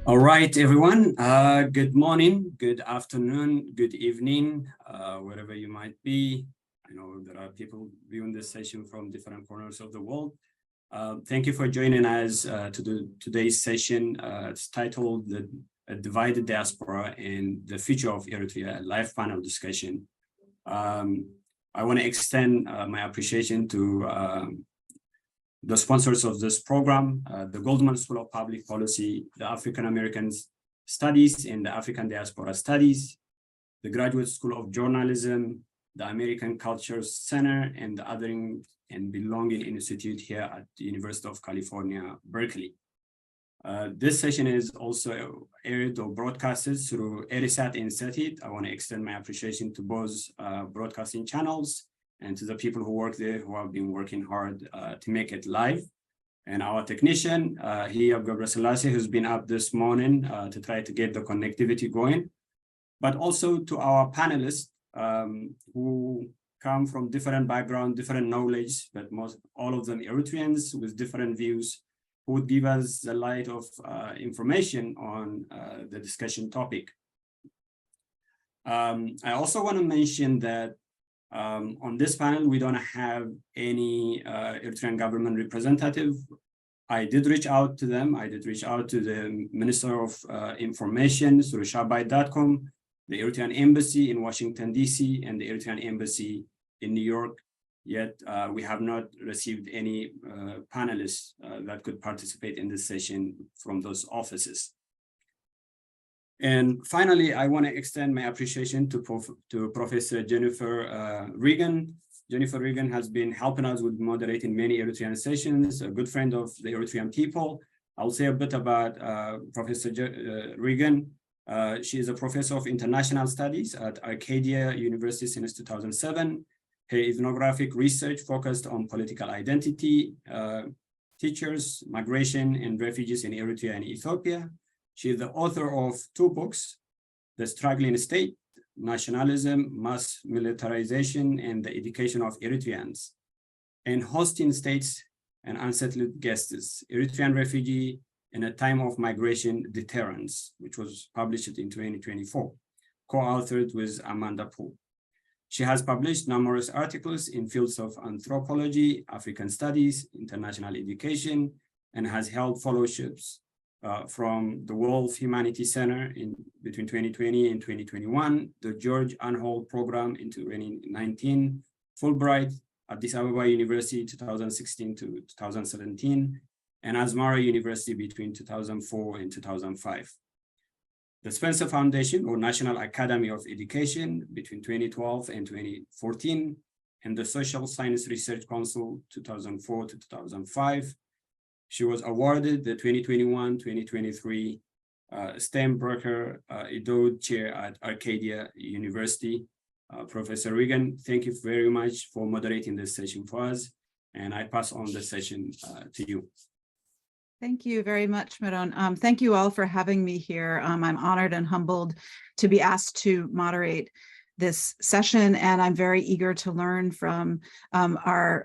All right, everyone. Good morning, good afternoon, good evening, wherever you might be. I know there are people viewing this session from different corners of the world. Thank you for joining us to today's session. It's titled "The Divided Diaspora and the Future of Eritrea," a live panel discussion. I want to extend my appreciation to the sponsors of this program, the Goldman School of Public Policy, the African American Studies and the African Diaspora Studies, the Graduate School of Journalism, the American Culture Center, and the Othering and Belonging Institute here at the University of California, Berkeley. This session is also aired or broadcasted through Erisat and Satit. I want to extend my appreciation to both broadcasting channels and to the people who work there who have been working hard to make it live. And our technician, Hiyab Gabraselassie, who's been up this morning to try to get the connectivity going, but also to our panelists who come from different backgrounds, different knowledge, but all of them Eritreans with different views, who would give us the light of information on the discussion topic. I also want to mention that on this panel, we don't have any Eritrean government representative. I did reach out to them. I did reach out to the Minister of Information through shabai.com, the Eritrean Embassy in Washington, D.C., and the Eritrean Embassy in New York. Yet we have not received any panelists that could participate in this session from those offices. And finally, I want to extend my appreciation to Professor Jennifer Regan. Jennifer Regan has been helping us with moderating many Eritrean sessions, a good friend of the Eritrean people. I'll say a bit about Professor Regan. She is a professor of international studies at Arcadia University since 2007. Her ethnographic research focused on political identity, teachers, migration, and refugees in Eritrea and Ethiopia. She is the author of 2 books, The Struggling State, Nationalism, Mass Militarization, and the Education of Eritreans, and Hosting States and Unsettled Guests, Eritrean Refugee in a Time of Migration Deterrence, which was published in 2024, co-authored with Amanda Poole. She has published numerous articles in fields of anthropology, African studies, international education, and has held fellowships from the World Humanities Center between 2020 and 2021, the George Anhold Program in 2019, Fulbright, Addis Ababa University 2016 to 2017, and Asmara University between 2004 and 2005. The Spencer Foundation or National Academy of Education between 2012 and 2014, and the Social Science Research Council 2004 to 2005. She was awarded the 2021-2023 Steinbrecher Idod Chair at Arcadia University. Professor Regan, thank you very much for moderating this session for us, and I pass on the session to you. Thank you very much, Meron. Thank you all for having me here. I'm honored and humbled to be asked to moderate this session, and I'm very eager to learn from our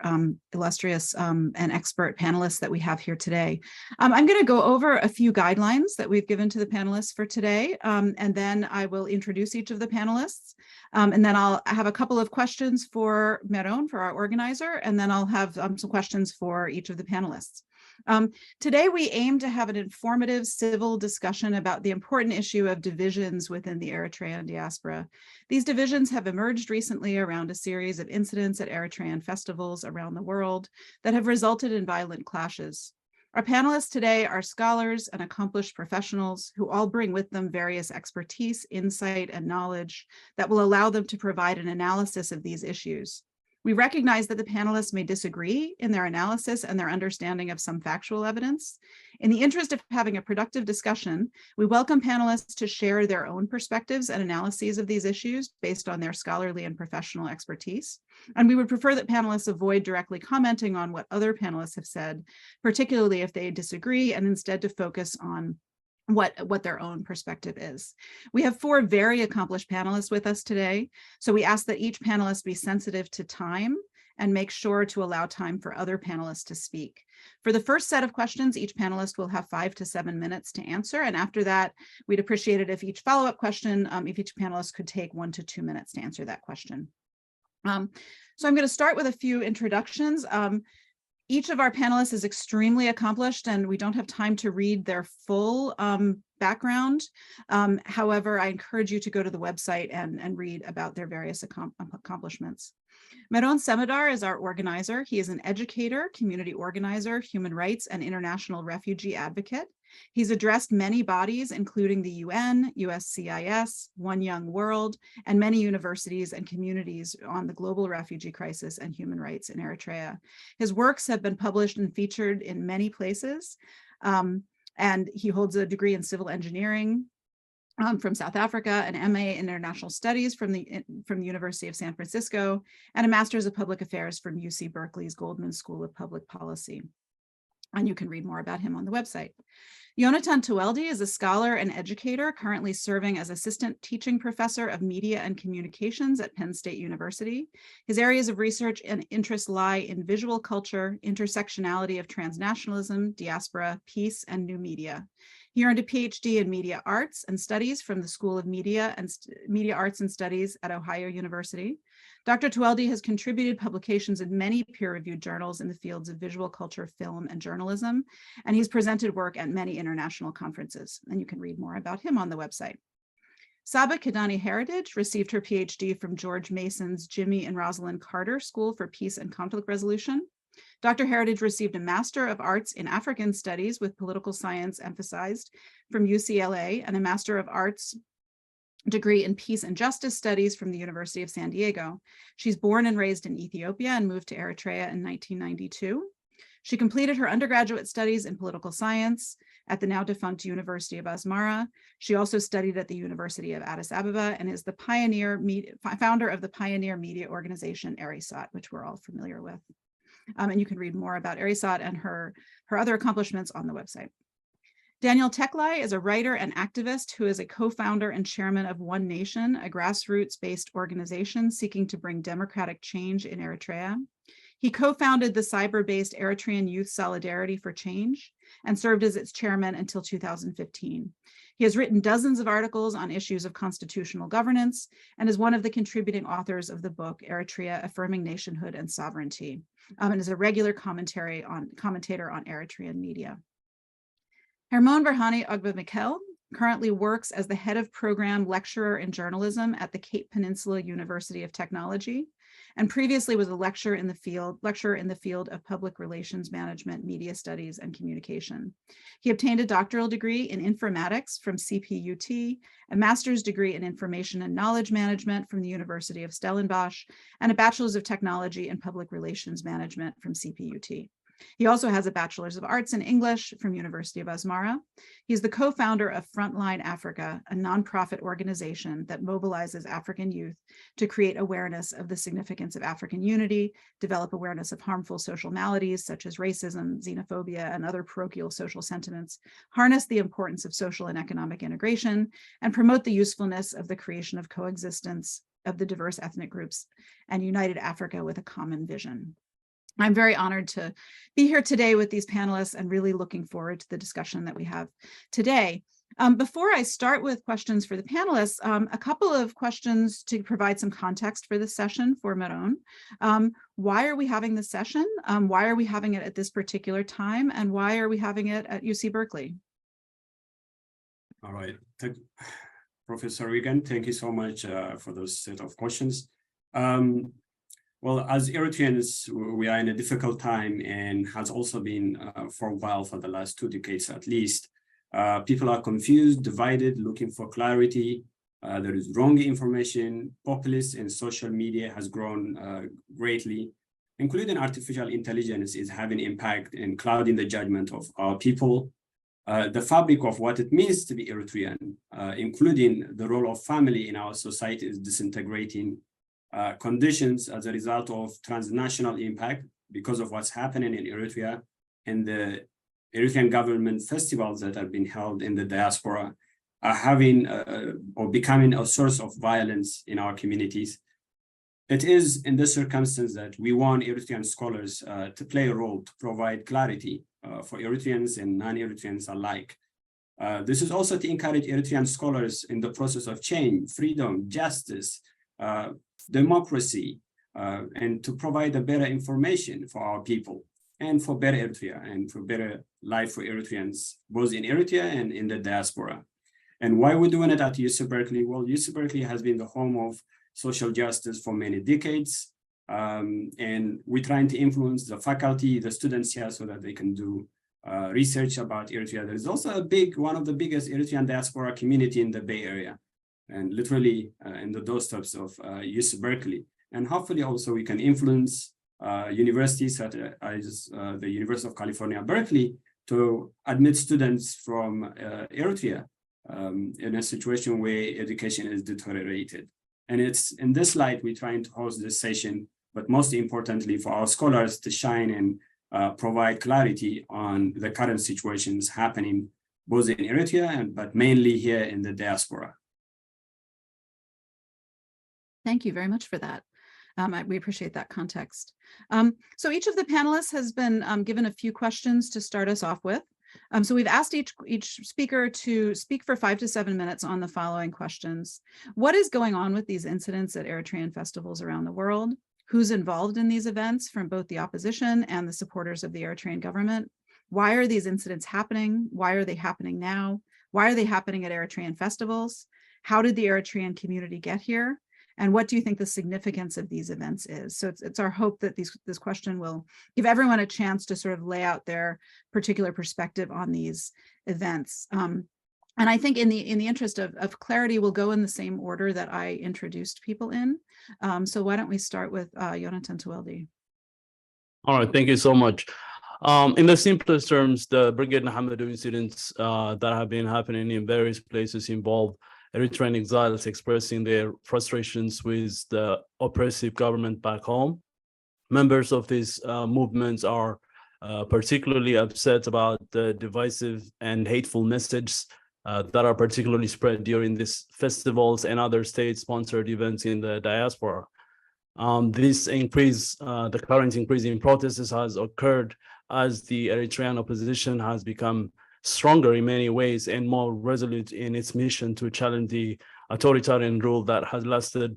illustrious and expert panelists that we have here today. I'm going to go over a few guidelines that we've given to the panelists for today, and then I will introduce each of the panelists, and then I'll have a couple of questions for Meron, for our organizer, and then I'll have some questions for each of the panelists. Today, we aim to have an informative civil discussion about the important issue of divisions within the Eritrean diaspora. These divisions have emerged recently around a series of incidents at Eritrean festivals around the world that have resulted in violent clashes. Our panelists today are scholars and accomplished professionals who all bring with them various expertise, insight, and knowledge that will allow them to provide an analysis of these issues. We recognize that the panelists may disagree in their analysis and their understanding of some factual evidence. In the interest of having a productive discussion, we welcome panelists to share their own perspectives and analyses of these issues based on their scholarly and professional expertise. And we would prefer that panelists avoid directly commenting on what other panelists have said, particularly if they disagree, and instead to focus on what their own perspective is. We have 4 very accomplished panelists with us today, so we ask that each panelist be sensitive to time and make sure to allow time for other panelists to speak. For the first set of questions, each panelist will have 5 to 7 minutes to answer. And after that, we'd appreciate it if each follow-up question, if each panelist could take 1 to 2 minutes to answer that question. So I'm going to start with a few introductions. Each of our panelists is extremely accomplished, and we don't have time to read their full background. However, I encourage you to go to the website and read about their various accomplishments. Meron Semedar is our organizer. He is an educator, community organizer, human rights, and international refugee advocate. He's addressed many bodies, including the UN, USCIS, One Young World, and many universities and communities on the global refugee crisis and human rights in Eritrea. His works have been published and featured in many places, and he holds a degree in civil engineering from South Africa, an MA in International Studies from the University of San Francisco, and a Master's of Public Affairs from UC Berkeley's Goldman School of Public Policy. And you can read more about him on the website. Yonatan Tuweldi is a scholar and educator currently serving as assistant teaching professor of media and communications at Penn State University. His areas of research and interest lie in visual culture, intersectionality of transnationalism, diaspora, peace, and new media. He earned a PhD in media arts and studies from the School of Media Arts and Studies at Ohio University. Dr. Tuweldi has contributed publications in many peer-reviewed journals in the fields of visual culture, film, and journalism, and he's presented work at many international conferences, and you can read more about him on the website. Saba Kidani Heritage received her PhD from George Mason's Jimmy and Rosalind Carter School for Peace and Conflict Resolution. Dr. Heritage received a Master of Arts in African Studies with political science emphasized from UCLA and a Master of Arts degree in Peace and Justice Studies from the University of San Diego. She's born and raised in Ethiopia and moved to Eritrea in 1992. She completed her undergraduate studies in political science at the now defunct University of Asmara. She also studied at the University of Addis Ababa and is the founder of the pioneer media organization ERISAT, which we're all familiar with. And you can read more about ERISAT and her other accomplishments on the website. Daniel Teklai is a writer and activist who is a co-founder and chairman of One Nation, a grassroots-based organization seeking to bring democratic change in Eritrea. He co-founded the cyber-based Eritrean Youth Solidarity for Change and served as its chairman until 2015. He has written dozens of articles on issues of constitutional governance and is one of the contributing authors of the book Eritrea, Affirming Nationhood and Sovereignty, and is a regular commentator on Eritrean media. Hermon Berhane Ogba-Mikel currently works as the head of program lecturer in journalism at the Cape Peninsula University of Technology, and previously was a lecturer in the field of public relations management, media studies, and communication. He obtained a doctoral degree in informatics from CPUT, a master's degree in information and knowledge management from the University of Stellenbosch, and a bachelor's of technology and public relations management from CPUT. He also has a Bachelor's of Arts in English from University of Asmara. He's the co-founder of Frontline Africa, a nonprofit organization that mobilizes African youth to create awareness of the significance of African unity, develop awareness of harmful social maladies such as racism, xenophobia, and other parochial social sentiments, harness the importance of social and economic integration, and promote the usefulness of the creation of coexistence of the diverse ethnic groups and united Africa with a common vision. I'm very honored to be here today with these panelists and really looking forward to the discussion that we have today. Before I start with questions for the panelists, a couple of questions to provide some context for this session for Meron. Why are we having this session? Why are we having it at this particular time? And why are we having it at UC Berkeley? All right. Professor Regan, thank you so much for those set of questions. Well, as Eritreans, we are in a difficult time and has also been for a while, for the last 2 decades at least. People are confused, divided, looking for clarity. There is wrong information. Populist and social media has grown greatly, including artificial intelligence is having impact and clouding the judgment of our people. The fabric of what it means to be Eritrean, including the role of family in our society, is disintegrating. Conditions as a result of transnational impact because of what's happening in Eritrea and the Eritrean government festivals that have been held in the diaspora are having or becoming a source of violence in our communities. It is in this circumstance that we want Eritrean scholars to play a role to provide clarity for Eritreans and non-Eritreans alike. This is also to encourage Eritrean scholars in the process of change, freedom, justice, democracy, and to provide a better information for our people and for better Eritrea and for better life for Eritreans, both in Eritrea and in the diaspora. And why we're doing it at UC Berkeley? Well, UC Berkeley has been the home of social justice for many decades. And we're trying to influence the faculty, the students here so that they can do research about Eritrea. There's also one of the biggest Eritrean diaspora community in the Bay Area, and literally in the doorsteps of UC Berkeley. And hopefully also we can influence universities such as the University of California, Berkeley, to admit students from Eritrea in a situation where education is deteriorated. And it's in this light we're trying to host this session, but most importantly for our scholars to shine and provide clarity on the current situations happening both in Eritrea but mainly here in the diaspora. Thank you very much for that. We appreciate that context. So each of the panelists has been given a few questions to start us off with. So we've asked each speaker to speak for 5 to 7 minutes on the following questions. What is going on with these incidents at Eritrean festivals around the world? Who's involved in these events from both the opposition and the supporters of the Eritrean government? Why are these incidents happening? Why are they happening now? Why are they happening at Eritrean festivals? How did the Eritrean community get here? And what do you think the significance of these events is? So it's our hope that this question will give everyone a chance to sort of lay out their particular perspective on these events. And I think in the interest of clarity, we'll go in the same order that I introduced people in. So why don't we start with Yonatan Tuwelde? All right, thank you so much. In the simplest terms, the Brigade Nahamadu incidents that have been happening in various places involve Eritrean exiles expressing their frustrations with the oppressive government back home. Members of these movements are particularly upset about the divisive and hateful messages that are particularly spread during these festivals and other state-sponsored events in the diaspora. The current increase in protests has occurred as the Eritrean opposition has become stronger in many ways and more resolute in its mission to challenge the authoritarian rule that has lasted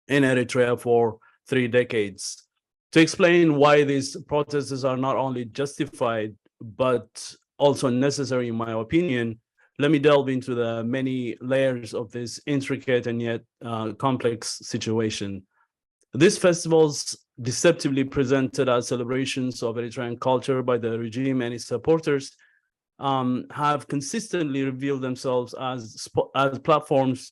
in Eritrea for 3 decades. To explain why these protests are not only justified, but also necessary, in my opinion, let me delve into the many layers of this intricate and yet complex situation. These festivals, deceptively presented as celebrations of Eritrean culture by the regime and its supporters, have consistently revealed themselves as platforms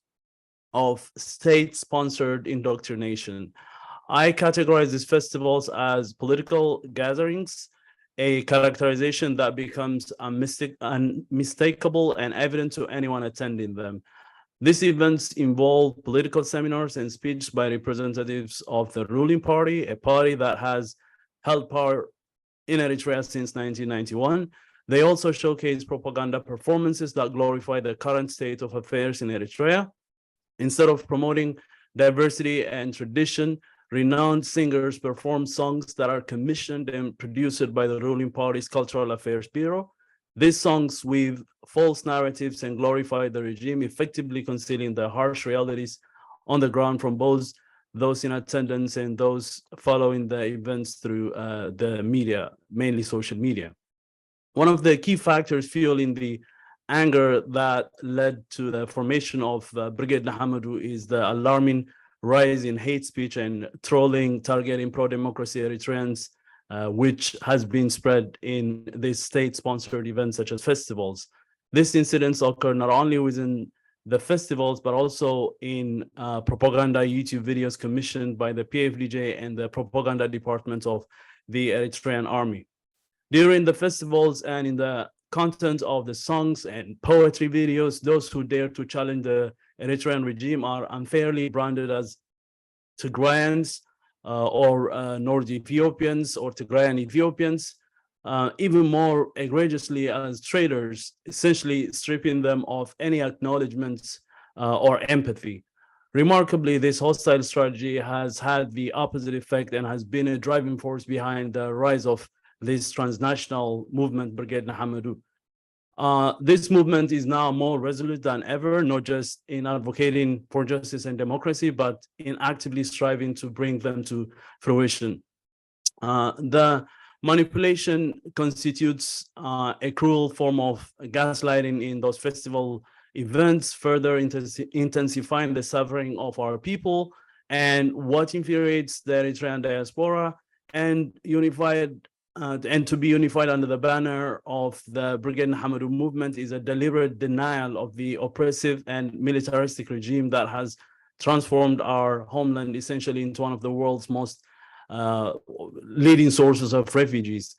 of state-sponsored indoctrination. I categorize these festivals as political gatherings, a characterization that becomes unmistakable and evident to anyone attending them. These events involve political seminars and speeches by representatives of the ruling party, a party that has held power in Eritrea since 1991. They also showcase propaganda performances that glorify the current state of affairs in Eritrea. Instead of promoting diversity and tradition, renowned singers perform songs that are commissioned and produced by the ruling party's Cultural Affairs Bureau. These songs weave false narratives and glorify the regime, effectively concealing the harsh realities on the ground from both those in attendance and those following the events through the media, mainly social media. One of the key factors fueling the anger that led to the formation of Brigade Nahamadu is the alarming rise in hate speech and trolling targeting pro-democracy Eritreans, which has been spread in these state-sponsored events such as festivals. These incidents occur not only within the festivals, but also in propaganda YouTube videos commissioned by the PFDJ and the propaganda department of the Eritrean army. During the festivals and in the content of the songs and poetry videos, those who dare to challenge the Eritrean regime are unfairly branded as Tigrayans or North Ethiopians or Tigrayan Ethiopians, even more egregiously as traitors, essentially stripping them of any acknowledgements or empathy. Remarkably, this hostile strategy has had the opposite effect and has been a driving force behind the rise of this transnational movement, Brigade Nahamadu. This movement is now more resolute than ever, not just in advocating for justice and democracy, but in actively striving to bring them to fruition. The manipulation constitutes a cruel form of gaslighting in those festival events, further intensifying the suffering of our people. And what infuriates the Eritrean diaspora and to be unified under the banner of the Brigade Nahamadu movement is a deliberate denial of the oppressive and militaristic regime that has transformed our homeland essentially into one of the world's most leading sources of refugees.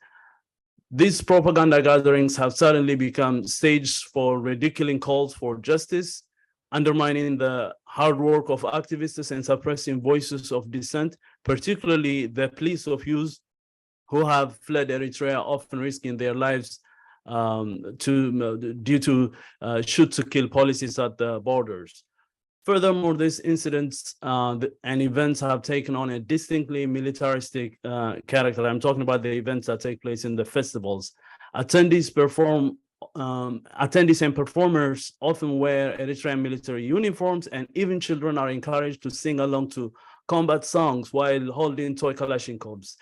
These propaganda gatherings have suddenly become stages for ridiculing calls for justice, undermining the hard work of activists and suppressing voices of dissent, particularly the pleas of youth who have fled Eritrea, often risking their lives due to shoot-to-kill policies at the borders. Furthermore, these incidents and events have taken on a distinctly militaristic character. I'm talking about the events that take place in the festivals. Attendees and performers often wear Eritrean military uniforms, and even children are encouraged to sing along to combat songs while holding toy Kalashnikovs.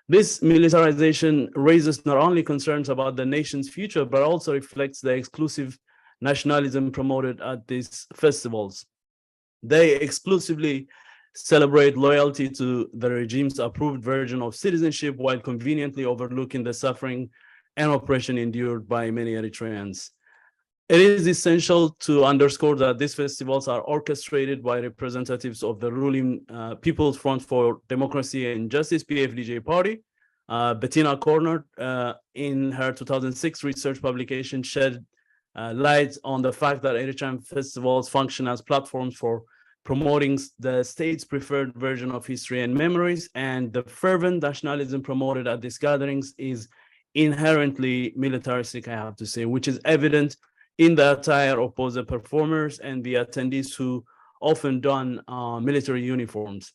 This militarization raises not only concerns about the nation's future, but also reflects the exclusive nationalism promoted at these festivals. They exclusively celebrate loyalty to the regime's approved version of citizenship while conveniently overlooking the suffering and oppression endured by many Eritreans. It is essential to underscore that these festivals are orchestrated by representatives of the ruling People's Front for Democracy and Justice, PFDJ party. Bettina Corner, in her 2006 research publication, shed light on the fact that Eritrean festivals function as platforms for promoting the state's preferred version of history and memories, and the fervent nationalism promoted at these gatherings is inherently militaristic, I have to say, which is evident in the attire of both the performers and the attendees who often don military uniforms.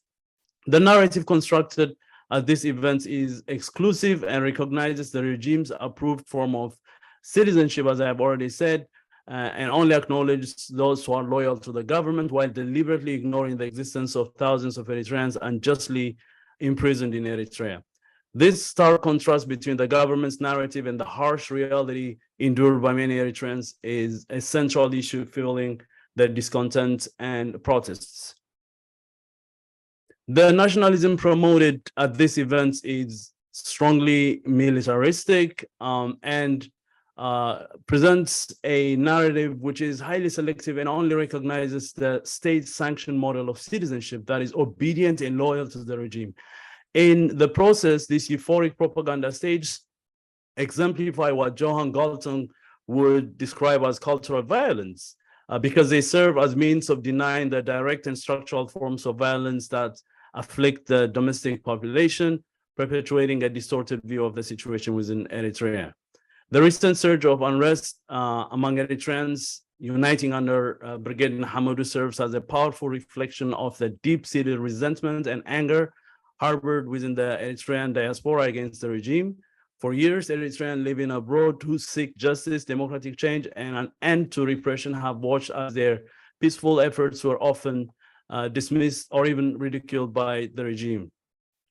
The narrative constructed at these events is exclusive and recognizes the regime's approved form of citizenship, as I have already said, and only acknowledges those who are loyal to the government while deliberately ignoring the existence of thousands of Eritreans unjustly imprisoned in Eritrea. This stark contrast between the government's narrative and the harsh reality endured by many Eritreans is a central issue fueling the discontent and protests. The nationalism promoted at these events is strongly militaristic and presents a narrative which is highly selective and only recognizes the state-sanctioned model of citizenship that is obedient and loyal to the regime. In the process, these euphoric propaganda stages exemplify what Johan Galtung would describe as cultural violence, because they serve as means of denying the direct and structural forms of violence that afflict the domestic population, perpetuating a distorted view of the situation within Eritrea. The recent surge of unrest among Eritreans uniting under Brigade Nahamadu serves as a powerful reflection of the deep-seated resentment and anger harbored within the Eritrean diaspora against the regime. For years, Eritreans living abroad who seek justice, democratic change, and an end to repression have watched as their peaceful efforts were often dismissed or even ridiculed by the regime.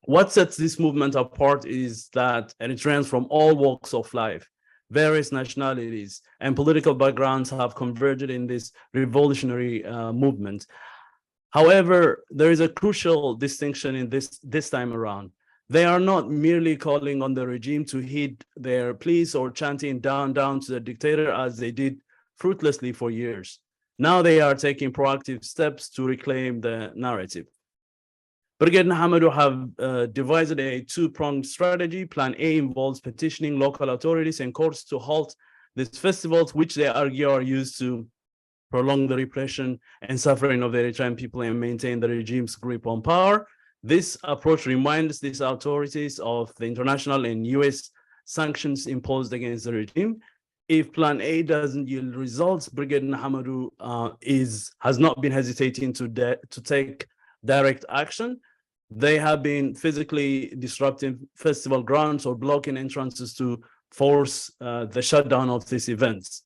What sets this movement apart is that Eritreans from all walks of life, various nationalities, and political backgrounds have converged in this revolutionary movement. However, there is a crucial distinction in this time around. They are not merely calling on the regime to heed their pleas or chanting down to the dictator as they did fruitlessly for years. Now they are taking proactive steps to reclaim the narrative. Brigade Nahamadu have devised a two-pronged strategy. Plan A involves petitioning local authorities and courts to halt these festivals, which they argue are used to prolong the repression and suffering of the Eritrean people and maintain the regime's grip on power. This approach reminds these authorities of the international and US sanctions imposed against the regime. If Plan A doesn't yield results, Brigade Nahamadu has not been hesitating to take direct action. They have been physically disrupting festival grounds or blocking entrances to force the shutdown of these events.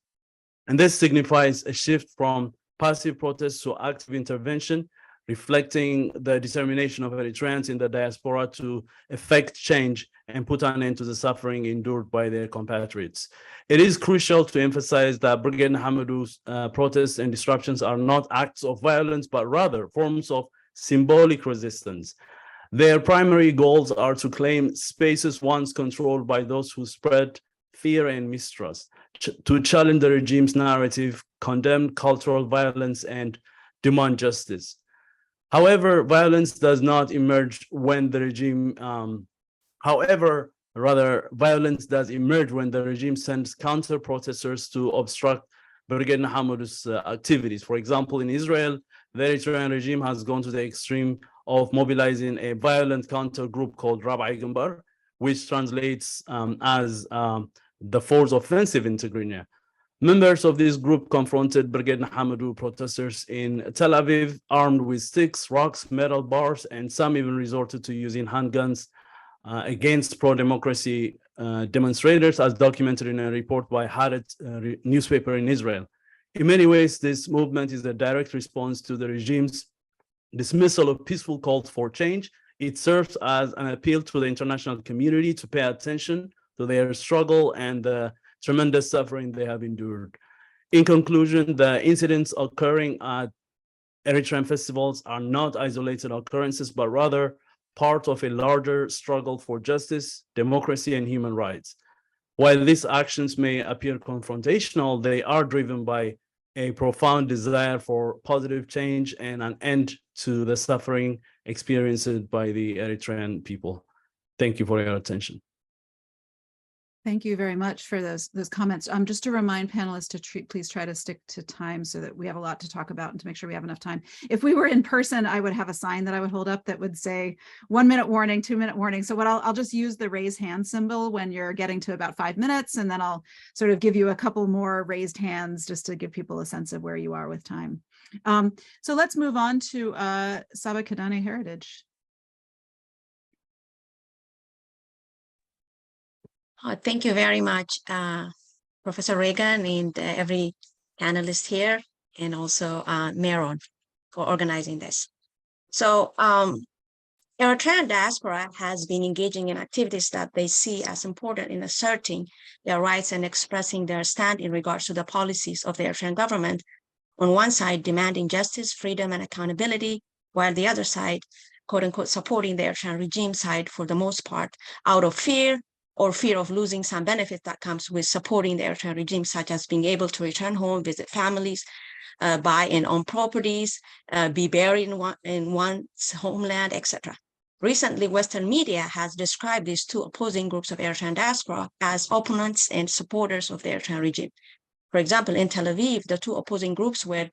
And this signifies a shift from passive protest to active intervention, reflecting the determination of Eritreans in the diaspora to effect change and put an end to the suffering endured by their compatriots. It is crucial to emphasize that Brigade Nahamadu's protests and disruptions are not acts of violence, but rather forms of symbolic resistance. Their primary goals are to claim spaces once controlled by those who spread fear and mistrust, to challenge the regime's narrative, condemn cultural violence, and demand justice. However, violence does not emerge when the regime, violence does emerge when the regime sends counter-protesters to obstruct Brigade Nahamadu's activities. For example, in Israel, the Eritrean regime has gone to the extreme of mobilizing a violent counter group called Rabbi Gumbar, which translates as the Force Offensive in Tigrinya. Members of this group confronted Brigade Nahamadu protesters in Tel Aviv, armed with sticks, rocks, metal bars, and some even resorted to using handguns against pro-democracy demonstrators, as documented in a report by Haaretz newspaper in Israel. In many ways, this movement is a direct response to the regime's dismissal of peaceful calls for change. It serves as an appeal to the international community to pay attention to their struggle and the tremendous suffering they have endured. In conclusion, the incidents occurring at Eritrean festivals are not isolated occurrences, but rather part of a larger struggle for justice, democracy, and human rights. While these actions may appear confrontational, they are driven by a profound desire for positive change and an end to the suffering experienced by the Eritrean people. Thank you for your attention. Thank you very much for those comments. Just to remind panelists to please try to stick to time so that we have a lot to talk about and to make sure we have enough time. If we were in person, I would have a sign that I would hold up that would say 1 minute warning, 2 minute warning. So what I'll just use the raise hand symbol when you're getting to about 5 minutes, and then I'll sort of give you a couple more raised hands just to give people a sense of where you are with time. So let's move on to Saba Kidane Heritage. Thank you very much, Professor Reagan, and every panelist here, and also Meron for organizing this. So Eritrean diaspora has been engaging in activities that they see as important in asserting their rights and expressing their stand in regards to the policies of the Eritrean government. On one side, demanding justice, freedom, and accountability, while the other side, quote unquote, supporting the Eritrean regime side for the most part out of fear or fear of losing some benefit that comes with supporting the Eritrean regime, such as being able to return home, visit families, buy and own properties, be buried in one's homeland, etc. Recently, Western media has described these two opposing groups of Eritrean diaspora as opponents and supporters of the Eritrean regime. For example, in Tel Aviv, the two opposing groups were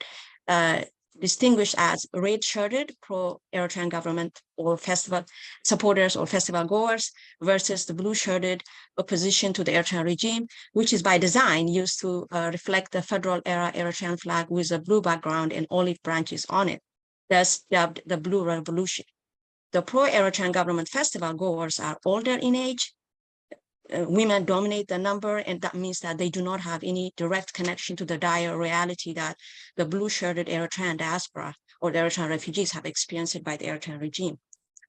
distinguished as red-shirted pro-Eritrean government or festival supporters or festival goers versus the blue-shirted opposition to the Eritrean regime, which is by design used to reflect the federal-era Eritrean flag with a blue background and olive branches on it, thus dubbed the Blue Revolution. The pro-Eritrean government festival goers are older in age. Women dominate the number, and that means that they do not have any direct connection to the dire reality that the blue-shirted Eritrean diaspora or the Eritrean refugees have experienced by the Eritrean regime.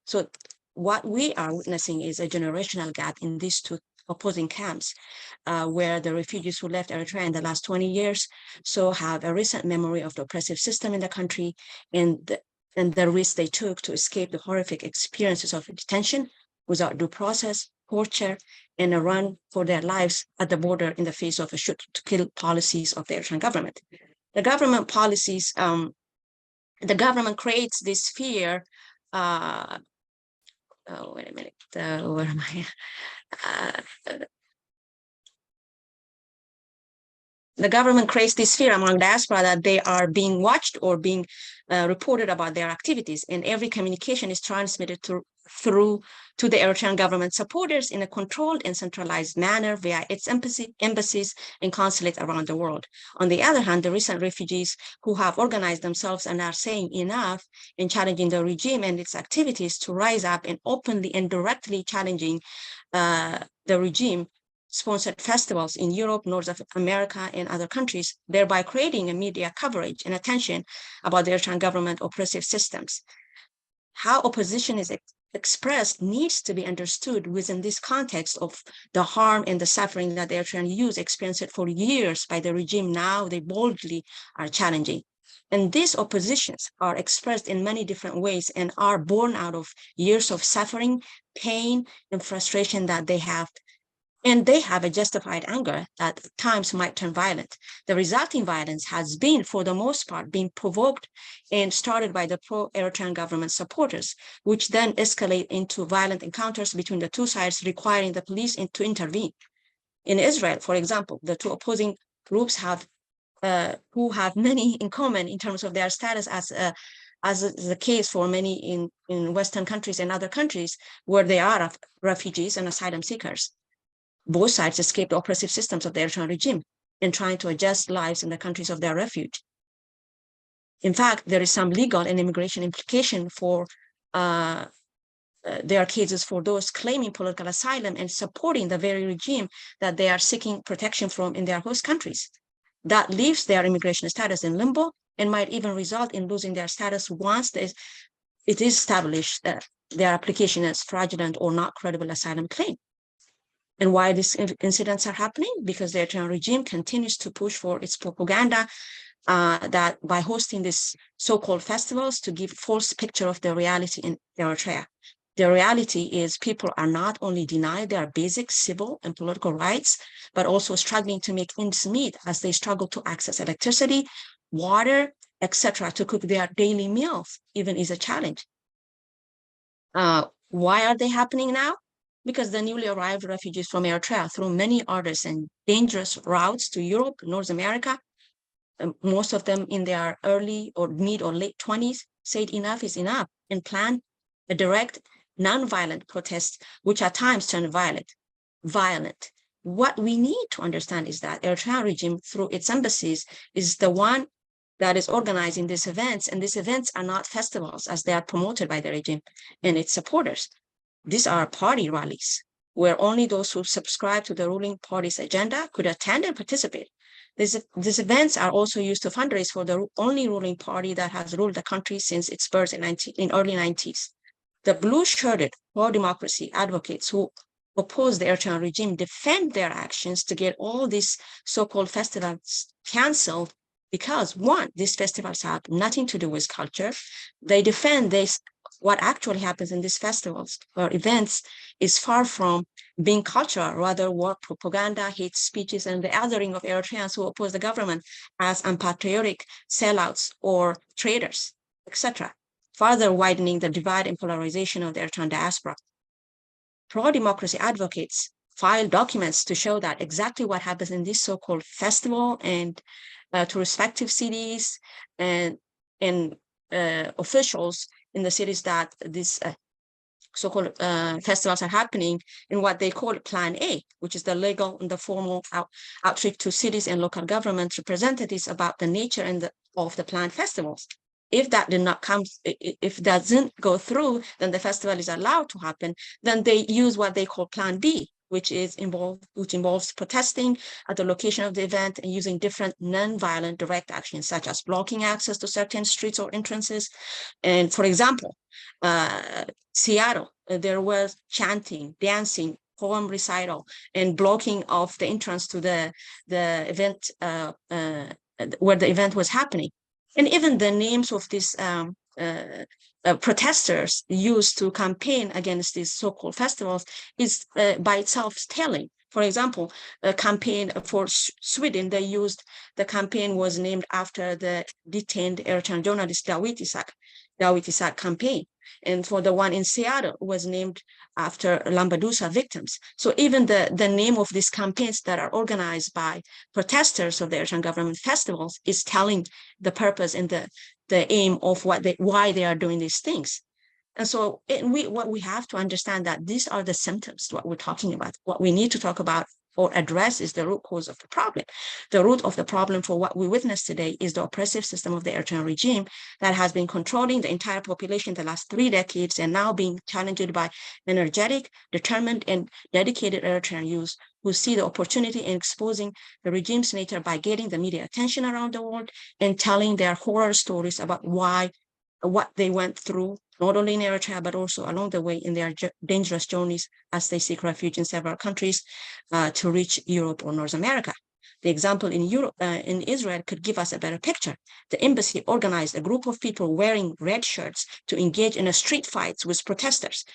So what we are witnessing is a generational gap in these two opposing camps, where the refugees who left Eritrea in the last 20 years so have a recent memory of the oppressive system in the country and the risk they took to escape the horrific experiences of detention without due process, torture, and a run for their lives at the border in the face of a shoot-to-kill policies of the Eritrean government. The government policies, the government creates this fear. Oh, wait a minute, where am I? The government creates this fear among diaspora that they are being watched or being reported about their activities, and every communication is transmitted through to the Eritrean government supporters in a controlled and centralized manner via its embassies and consulates around the world. On the other hand, the recent refugees who have organized themselves and are saying enough in challenging the regime and its activities to rise up and openly and directly challenging the regime sponsored festivals in Europe, North America, and other countries, thereby creating a media coverage and attention about the Eritrean government oppressive systems. How opposition is expressed needs to be understood within this context of the harm and the suffering that the Eritrean youth experienced for years by the regime. Now they boldly are challenging. And these oppositions are expressed in many different ways and are born out of years of suffering, pain, and frustration that they have. And they have a justified anger that at times might turn violent. The resulting violence has been, for the most part, being provoked and started by the pro-Eritrean government supporters, which then escalate into violent encounters between the two sides, requiring the police to intervene. In Israel, for example, the two opposing groups who have many in common in terms of their status as the case for many in Western countries and other countries where they are refugees and asylum seekers. Both sides escaped the oppressive systems of the Eritrean regime and trying to adjust lives in the countries of their refuge. In fact, there is some legal and immigration implication for their cases for those claiming political asylum and supporting the very regime that they are seeking protection from in their host countries. That leaves their immigration status in limbo and might even result in losing their status once it is established that their application is fraudulent or not credible asylum claim. And why these incidents are happening? Because the Eritrean regime continues to push for its propaganda that by hosting these so-called festivals to give false picture of the reality in Eritrea. The reality is people are not only denied their basic civil and political rights, but also struggling to make ends meet as they struggle to access electricity, water, etc. to cook their daily meals, even is a challenge. Why are they happening now? Because the newly arrived refugees from Eritrea through many arduous and dangerous routes to Europe, North America, most of them in their early or mid or late 20s, said enough is enough and planned a direct, non-violent protest, which at times turned violent. What we need to understand is that Eritrean regime, through its embassies, is the one that is organizing these events, and these events are not festivals as they are promoted by the regime and its supporters. These are party rallies where only those who subscribe to the ruling party's agenda could attend and participate. These events are also used to fundraise for the only ruling party that has ruled the country since its birth in early 90s. The blue-shirted pro-democracy advocates who oppose the Eritrean regime defend their actions to get all these so-called festivals canceled because, one, these festivals have nothing to do with culture. They defend this. What actually happens in these festivals or events is far from being cultural, rather war, propaganda, hate speeches, and the othering of Eritreans who oppose the government as unpatriotic sellouts or traitors, etc., further widening the divide and polarization of the Eritrean diaspora. Pro-democracy advocates file documents to show that exactly what happens in this so-called festival and to respective cities and officials in the cities that these so-called festivals are happening in what they call Plan A, which is the legal and the formal outreach to cities and local government representatives about the nature and of the planned festivals. If that did not come, if that doesn't go through, then the festival is allowed to happen. Then they use what they call Plan B, which involves protesting at the location of the event and using different non-violent direct actions, such as blocking access to certain streets or entrances. And for example, Seattle, there was chanting, dancing, poem recital, and blocking of the entrance to the event where the event was happening. And even the names of these protesters used to campaign against these so-called festivals is by itself telling. For example, a campaign for Sweden, the campaign was named after the detained Eritrean journalist Dawit Isaak campaign. And for the one in Seattle was named after Lampedusa victims. So even the name of these campaigns that are organized by protesters of the Eritrean government festivals is telling the purpose and the aim of why they are doing these things. And so what we have to understand that these are the symptoms, what we're talking about. What we need to talk about or address is the root cause of the problem. The root of the problem for what we witness today is the oppressive system of the Eritrean regime that has been controlling the entire population the last 3 decades and now being challenged by energetic, determined, and dedicated Eritrean youth who see the opportunity in exposing the regime's nature by getting the media attention around the world and telling their horror stories about what they went through, not only in Eritrea, but also along the way in their dangerous journeys as they seek refuge in several countries to reach Europe or North America. The example in Israel could give us a better picture. The embassy organized a group of people wearing red shirts to engage in a street fights with protesters.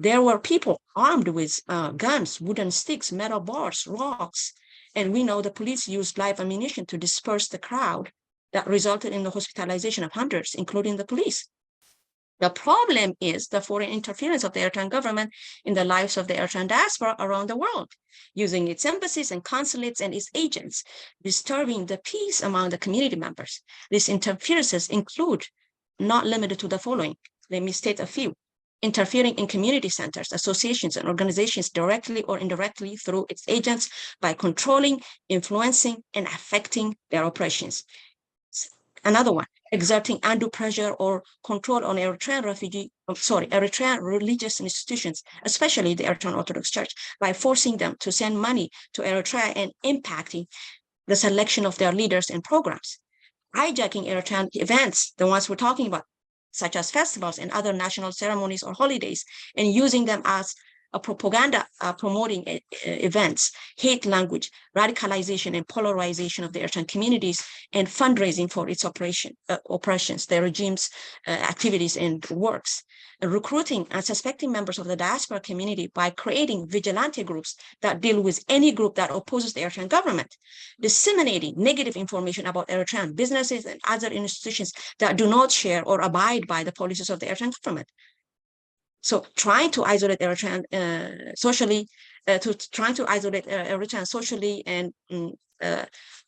There were people armed with guns, wooden sticks, metal bars, rocks, and we know the police used live ammunition to disperse the crowd that resulted in the hospitalization of hundreds, including the police. The problem is the foreign interference of the Eritrean government in the lives of the Eritrean diaspora around the world, using its embassies and consulates and its agents, disturbing the peace among the community members. These interferences include, not limited to the following. Let me state a few. Interfering in community centers, associations, and organizations directly or indirectly through its agents by controlling, influencing, and affecting their operations. Another one, exerting undue pressure or control on Eritrean religious institutions, especially the Eritrean Orthodox Church, by forcing them to send money to Eritrea and impacting the selection of their leaders and programs. Hijacking Eritrean events, the ones we're talking about, such as festivals and other national ceremonies or holidays, and using them as a propaganda promoting events, hate language, radicalization and polarization of the Eritrean communities, and fundraising for its operations, the regime's activities and works. Recruiting and suspecting members of the diaspora community by creating vigilante groups that deal with any group that opposes the Eritrean government. Disseminating negative information about Eritrean businesses and other institutions that do not share or abide by the policies of the Eritrean government. So trying to isolate Eritrean socially, and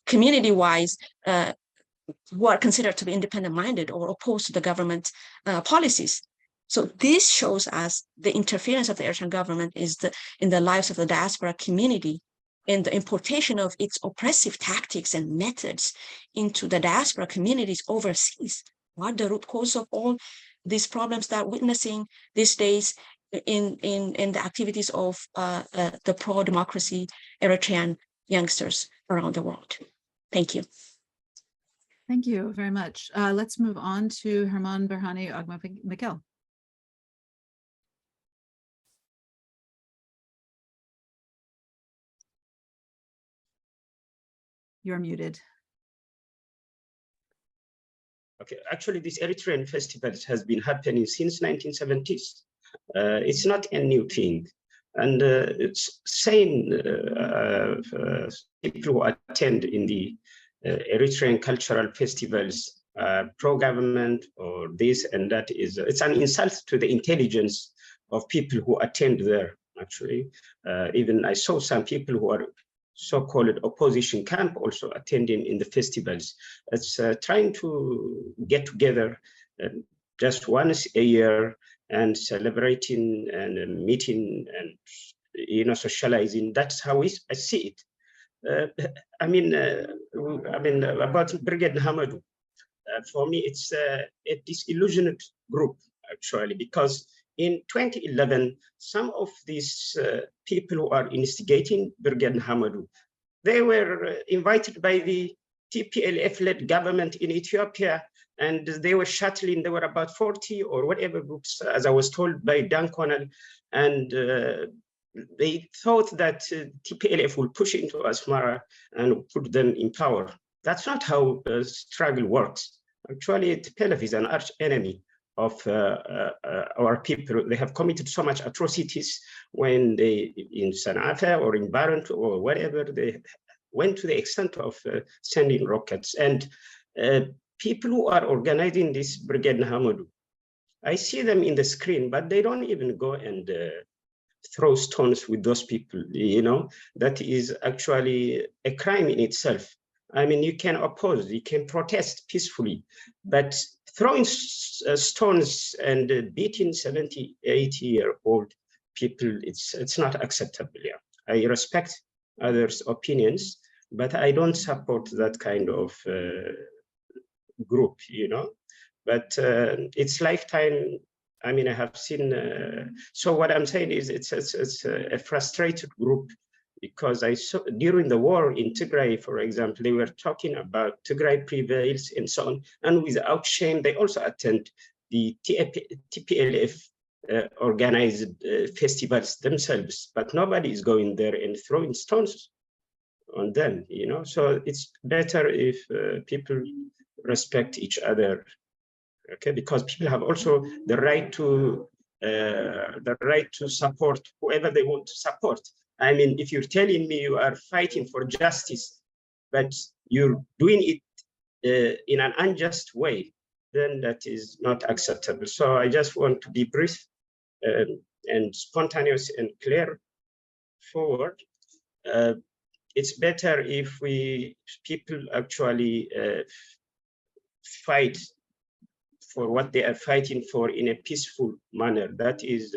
community-wise, who are considered to be independent-minded or opposed to the government policies. So this shows us the interference of the Eritrean government in the lives of the diaspora community and the importation of its oppressive tactics and methods into the diaspora communities overseas. What the root cause of all these problems that we're witnessing these days in the activities of the pro-democracy Eritrean youngsters around the world. Thank you. Thank you very much. Let's move on to Herman Berhane Agma-Mikkel. You're muted. Okay, actually, this Eritrean festival has been happening since 1970s. It's not a new thing. And it's saying people who attend in the Eritrean cultural festivals, pro-government or this and that it's an insult to the intelligence of people who attend there, actually. Even I saw some people who are so-called opposition camp also attending in the festivals. It's trying to get together just once a year and celebrating and meeting and socializing. That's how I see it. I mean about Brigade Hamadu. For me, it's a disillusioned group actually, because in 2011, some of these people who are instigating Brigade Hamadu, they were invited by the TPLF-led government in Ethiopia, and they were shuttling. There were about 40 or whatever groups, as I was told by Dan Connell, and they thought that TPLF will push into Asmara and put them in power. That's not how struggle works. Actually, TPLF is an arch enemy of our people. They have committed so much atrocities when they, in Sana'a or in Barent or whatever, they went to the extent of sending rockets. And people who are organizing this Brigade Hamadu, I see them in the screen, but they don't even go and throw stones with those people. That is actually a crime in itself. I mean, you can oppose, you can protest peacefully, but throwing stones and beating 70, 80-year-old people, it's not acceptable. Yeah, I respect others' opinions, but I don't support that kind of group, you know. But it's lifetime. I mean, I have seen. So what I'm saying is, it's a frustrated group, because I saw during the war in Tigray, for example, they were talking about Tigray prevails and so on, and without shame, they also attend the TPLF organized festivals themselves, but nobody is going there and throwing stones on them, you know. So it's better if people respect each other, okay? Because people have also the right to support whoever they want to support. I mean, if you're telling me you are fighting for justice, but you're doing it in an unjust way, then that is not acceptable. So I just want to be brief and spontaneous and clear forward. It's better if people actually fight for what they are fighting for in a peaceful manner. That is,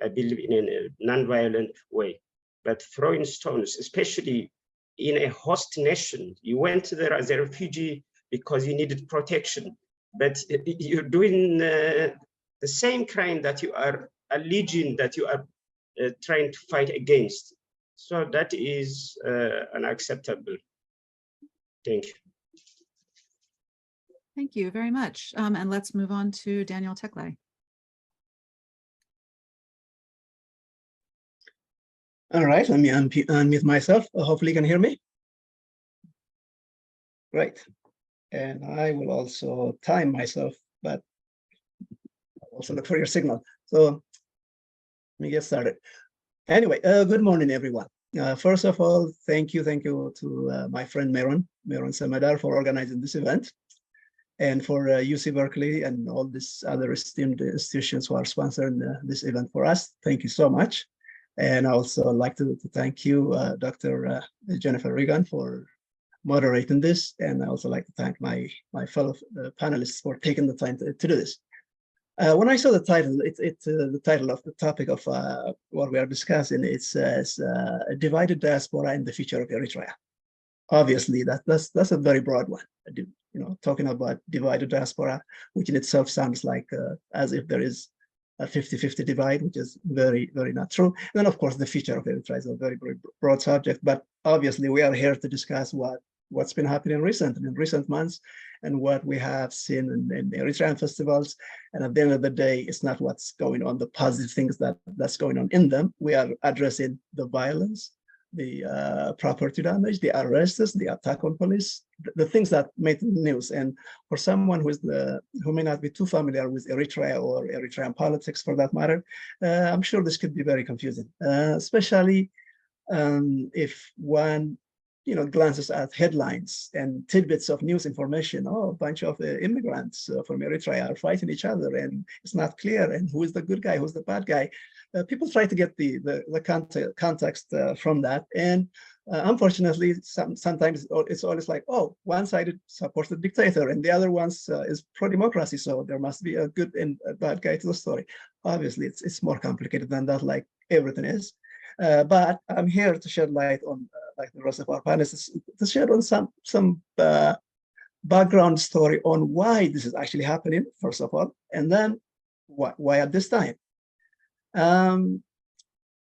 I believe, in a non-violent way. But throwing stones, especially in a host nation, you went there as a refugee because you needed protection, but you're doing the same crime that you are alleging that you are trying to fight against. So that is unacceptable. Thank you. Thank you very much. And let's move on to Daniel Teklay. All right, let me unmute myself. Hopefully you can hear me. Great. And I will also time myself, but I'll also look for your signal. So let me get started. Anyway, good morning, everyone. First of all, thank you to my friend Meron Samadar for organizing this event, and for UC Berkeley and all these other esteemed institutions who are sponsoring this event for us. Thank you so much. And I also like to thank you, Dr. Jennifer Regan, for moderating this. And I also like to thank my fellow panelists for taking the time to do this. When I saw the title, the title of the topic of what we are discussing, it says a divided diaspora and the future of Eritrea. Obviously, that's a very broad one. You know, talking about divided diaspora, which in itself sounds like as if there is a 50-50 divide, which is very, very not true. And then, of course, the future of Eritrea is a very, very broad subject. But obviously, we are here to discuss what's been happening in recent months, and what we have seen in Eritrean festivals. And at the end of the day, it's not what's going on, the positive things that's going on in them. We are addressing the violence, the property damage, the arrests, the attack on police, the things that made the news. And for someone who may not be too familiar with Eritrea or Eritrean politics, for that matter, I'm sure this could be very confusing, especially if one glances at headlines and tidbits of news information. Oh, a bunch of immigrants from Eritrea are fighting each other, and it's not clear, and who is the good guy, who's the bad guy. People try to get the context from that, and unfortunately, sometimes it's always like, oh, one side supports the dictator, and the other one is pro-democracy, so there must be a good and a bad guy to the story. Obviously, it's more complicated than that, like everything is. But I'm here to shed light on, like the rest of our panelists, to shed on some background story on why this is actually happening, first of all, and then why at this time. And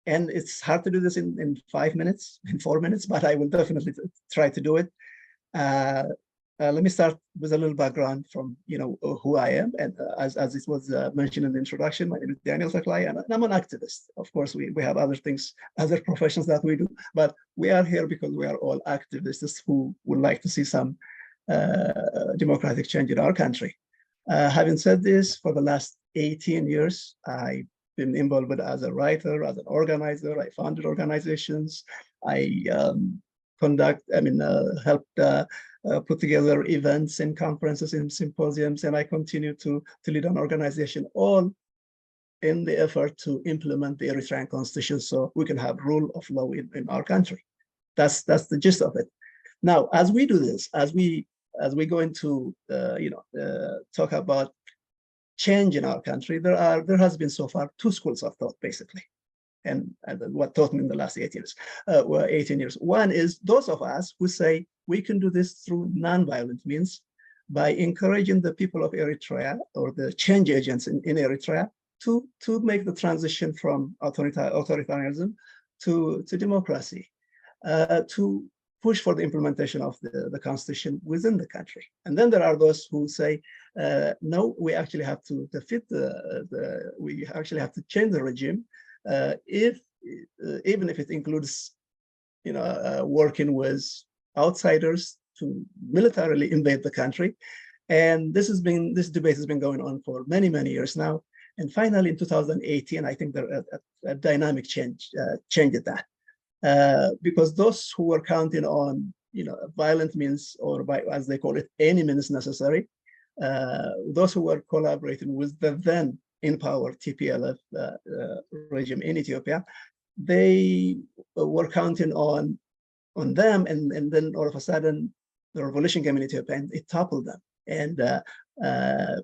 it's hard to do this in 5 minutes, in 4 minutes, but I will definitely try to do it. Let me start with a little background from who I am, and as it was mentioned in the introduction, my name is Daniel Teklay, and I'm an activist. Of course, we have other things, other professions that we do, but we are here because we are all activists who would like to see some democratic change in our country. Having said this, for the last 18 years, I've been involved as a writer, as an organizer. I founded organizations. I helped put together events and conferences and symposiums, and I continue to lead an organization, all in the effort to implement the Eritrean constitution so we can have rule of law in our country. That's the gist of it. Now, as we do this, as we go into talk about change in our country, there has been so far two schools of thought, basically, and what taught me in the last 18 years. One is those of us who say we can do this through non-violent means by encouraging the people of Eritrea or the change agents in Eritrea to make the transition from authoritarianism to democracy, to push for the implementation of the constitution within the country. And then there are those who say, no, we actually have to defeat we actually have to change the regime, even if it includes, working with outsiders to militarily invade the country. And this debate has been going on for many, many years now. And finally, in 2018, I think there a dynamic change changed that. Because those who were counting on violent means, or by, as they call it, any means necessary, those who were collaborating with the then in power TPLF regime in Ethiopia, they were counting on them, and then all of a sudden the revolution came in Ethiopia and it toppled them. And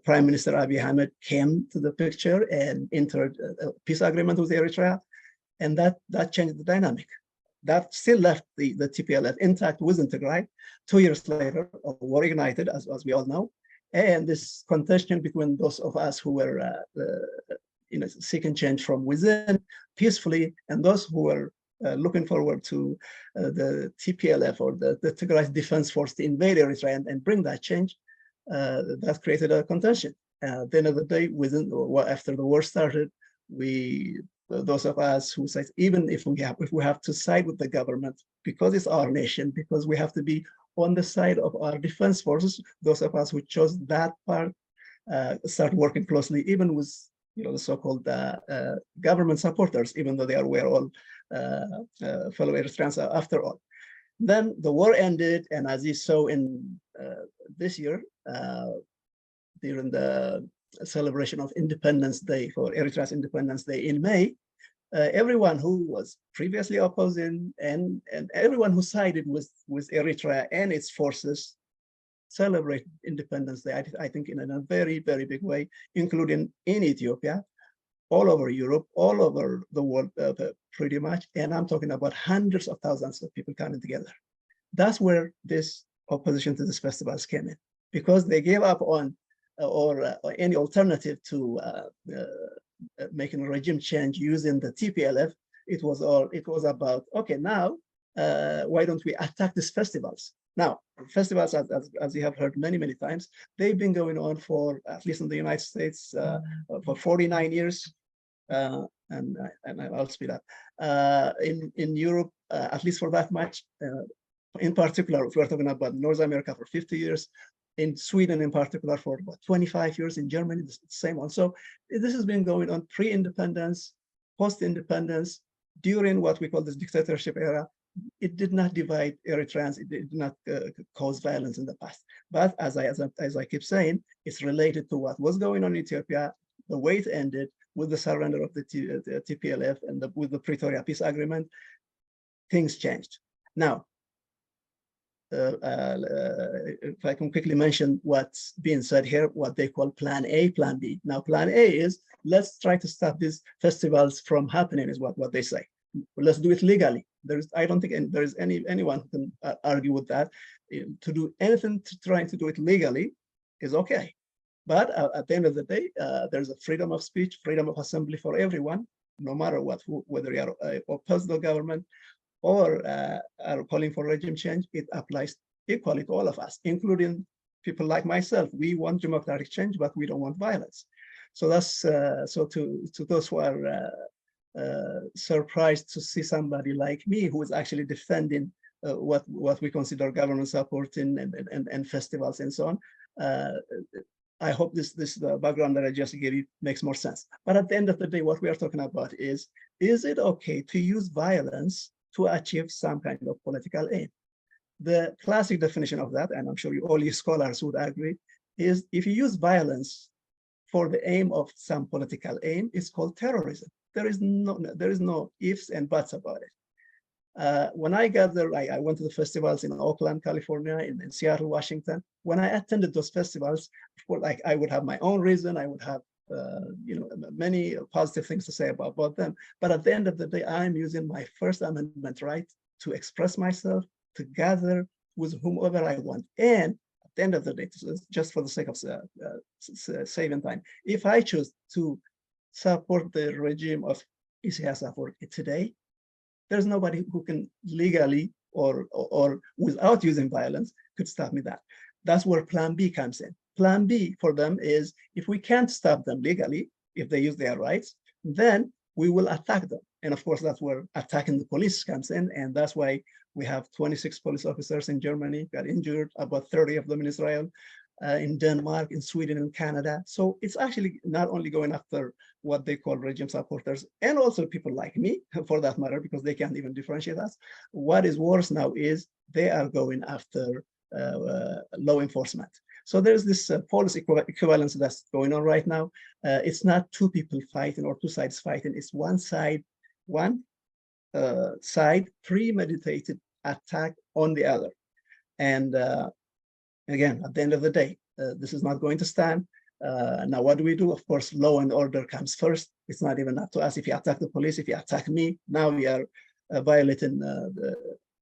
Prime Minister Abiy Ahmed came to the picture and entered a peace agreement with Eritrea, and that changed the dynamic. That still left the TPLF intact within Tigray. 2 years later, a war ignited, as we all know, and this contention between those of us who were seeking change from within peacefully, and those who were looking forward to the TPLF or the Tigray Defense Force to invade Eritrea and bring that change, that created a contention. At the end of the day, after the war started, those of us who say, even if we have to side with the government because it's our nation, because we have to be on the side of our defense forces, those of us who chose that part start working closely, even with the so-called government supporters, even though they are all fellow Eritreans after all. Then the war ended, and as you saw in this year, during the celebration of Independence Day, for Eritrea's Independence Day in May, everyone who was previously opposing and everyone who sided with Eritrea and its forces celebrated Independence Day, I think in a very, very big way, including in Ethiopia, all over Europe, all over the world, pretty much. And I'm talking about hundreds of thousands of people coming together. That's where this opposition to these festivals came in, because they gave up on or any alternative to making a regime change using the TPLF. It was about, okay, now why don't we attack these festivals? Now, festivals, as you have heard many, many times, they've been going on for, at least in the United States, for 49 years. And I'll speed up. In Europe, at least for that much, in particular, if we're talking about North America, for 50 years, in Sweden in particular for 25 years, in Germany, the same one. So this has been going on pre-independence, post-independence, during what we call this dictatorship era. It did not divide Eritreans, it did not cause violence in the past. But as I keep saying, it's related to what was going on in Ethiopia, the way it ended with the surrender of the TPLF and with the Pretoria Peace Agreement. Things changed. Now, if I can quickly mention what's being said here, what they call Plan A, Plan B. Now, Plan A is, let's try to stop these festivals from happening, is what they say. Let's do it legally. I don't think there is anyone who can argue with that. To do anything trying to do it legally is okay. But at the end of the day, there's a freedom of speech, freedom of assembly for everyone, no matter what, whether you are opposed to the government or are calling for regime change. It applies equally to all of us, including people like myself. We want democratic change, but we don't want violence. So that's so to those who are surprised to see somebody like me who is actually defending what we consider government supporting and festivals and so on. I hope this the background that I just gave you makes more sense. But at the end of the day, what we are talking about is it okay to use violence to achieve some kind of political aim? The classic definition of that, and I'm sure all you scholars would agree, is if you use violence for the aim of some political aim, it's called terrorism. There is no ifs and buts about it. When I got there, I went to the festivals in Oakland, California, in Seattle, Washington. When I attended those festivals, of course, I would have my own reason. I would have many positive things to say about them. But at the end of the day, I'm using my First Amendment right to express myself, to gather with whomever I want. And at the end of the day, just for the sake of saving time, if I choose to support the regime of Isaias Afwerki today, there's nobody who can legally or without using violence could stop me that. That's where Plan B comes in. Plan B for them is, if we can't stop them legally, if they use their rights, then we will attack them. And of course, that's where attacking the police comes in. And that's why we have 26 police officers in Germany got injured, about 30 of them in Israel, in Denmark, in Sweden, and Canada. So it's actually not only going after what they call regime supporters, and also people like me, for that matter, because they can't even differentiate us. What is worse now is they are going after law enforcement. So there's this policy equivalence that's going on right now. It's not two people fighting or two sides fighting. It's one side premeditated attack on the other. And again, at the end of the day, this is not going to stand. Now, what do we do? Of course, law and order comes first. It's not even up to us. If you attack the police, if you attack me, now we are violating the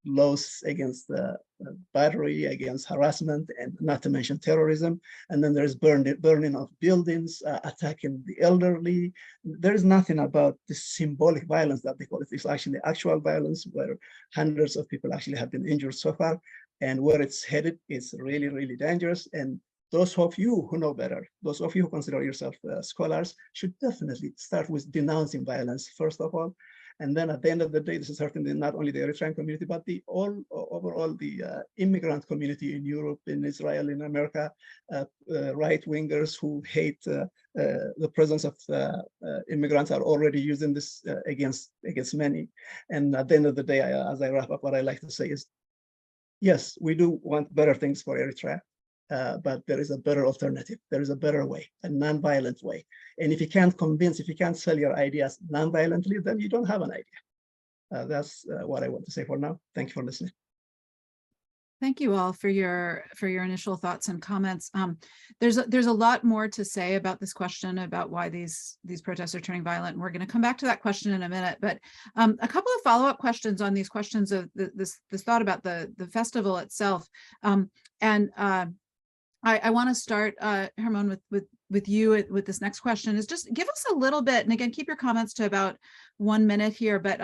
laws against battery, against harassment, and not to mention terrorism. And then there's burning of buildings, attacking the elderly. There is nothing about this symbolic violence that they call it. It's actually actual violence where hundreds of people actually have been injured so far. And where it's headed is really, really dangerous. And those of you who know better, those of you who consider yourself scholars, should definitely start with denouncing violence, first of all. And then at the end of the day, this is certainly not only the Eritrean community, but the overall the immigrant community in Europe, in Israel, in America, right-wingers who hate the presence of immigrants are already using this against many. And at the end of the day, as I wrap up, what I like to say is, yes, we do want better things for Eritrea, but there is a better alternative. There is a better way, a non-violent way. And if you can't convince, if you can't sell your ideas non-violently, then you don't have an idea. That's what I want to say for now. Thank you for listening. Thank you all for your initial thoughts and comments. There's a lot more to say about this question about why these protests are turning violent, and we're going to come back to that question in a minute. But a couple of follow-up questions on these questions of this thought about the festival itself. I want to start, Hermon, with you with this next question. Is just give us a little bit, and again, keep your comments to about 1 minute here. But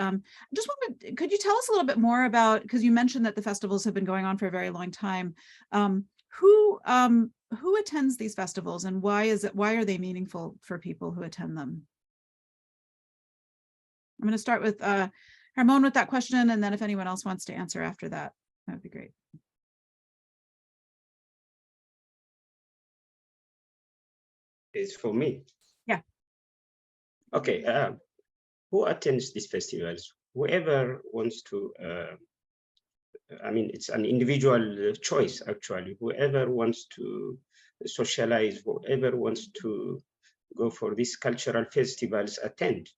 just wanted, could you tell us a little bit more about, because you mentioned that the festivals have been going on for a very long time. Who attends these festivals, and why are they meaningful for people who attend them? I'm going to start with Hermon with that question, and then if anyone else wants to answer after that, that would be great. It's for me. Yeah. Okay. Who attends these festivals? Whoever wants to. I mean, it's an individual choice, actually. Whoever wants to socialize, whoever wants to go for these cultural festivals, attend,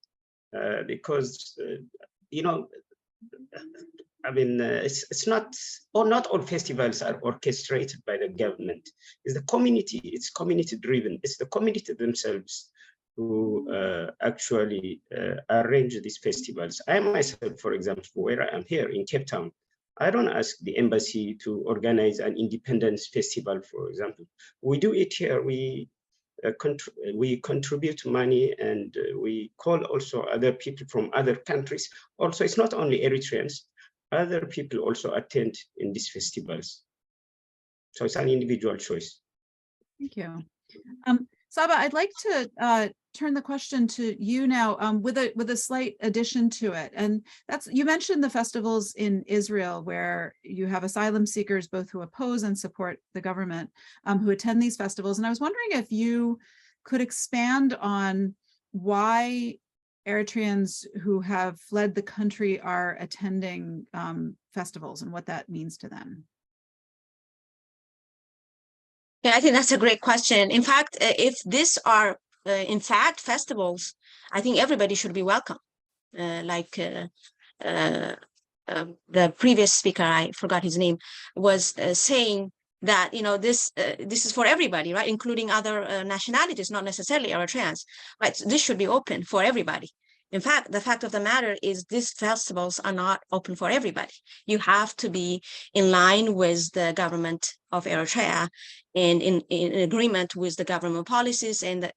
because you know. I mean, it's not all festivals are orchestrated by the government. It's the community. It's community driven. It's the community themselves who actually arrange these festivals. I myself, for example, where I am here in Cape Town, I don't ask the embassy to organize an independence festival, for example. We do it here. We contribute money, and we call also other people from other countries. Also, it's not only Eritreans. Other people also attend in these festivals. So it's an individual choice. Thank you. Saba, I'd like to turn the question to you now with a slight addition to it. And that's, you mentioned the festivals in Israel where you have asylum seekers, both who oppose and support the government, who attend these festivals. And I was wondering if you could expand on why Eritreans who have fled the country are attending festivals and what that means to them. Yeah, I think that's a great question. In fact, if these are in fact festivals, I think everybody should be welcome. the previous speaker, I forgot his name, was saying that, you know, this is for everybody, right? Including other nationalities, not necessarily Eritreans, right? So this should be open for everybody. In fact, the fact of the matter is these festivals are not open for everybody. You have to be in line with the government of Eritrea and in agreement with the government policies, and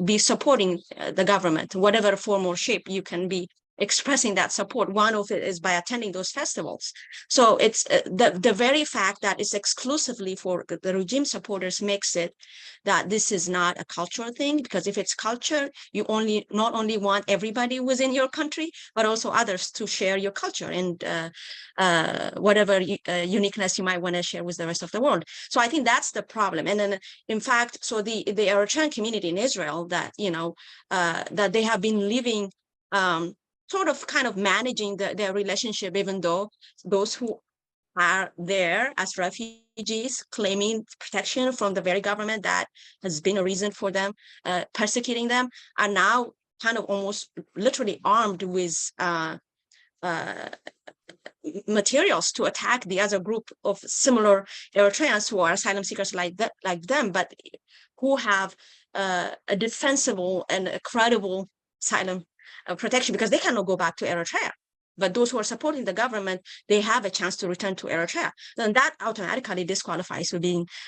be supporting the government, whatever form or shape you can be expressing that support. One of it is by attending those festivals. So it's the very fact that it's exclusively for the regime supporters makes it that this is not a cultural thing, because if it's culture, you not only want everybody within your country, but also others to share your culture and whatever uniqueness you might want to share with the rest of the world. So I think that's the problem. And then, in fact, so the Eritrean community in Israel, that, you know, that they have been living sort of kind of managing their relationship, even though those who are there as refugees claiming protection from the very government that has been a reason for them persecuting them, are now kind of almost literally armed with materials to attack the other group of similar Eritreans who are asylum seekers like them, but who have a defensible and a credible asylum protection, because they cannot go back to Eritrea. But those who are supporting the government, they have a chance to return to Eritrea. Then that automatically disqualifies for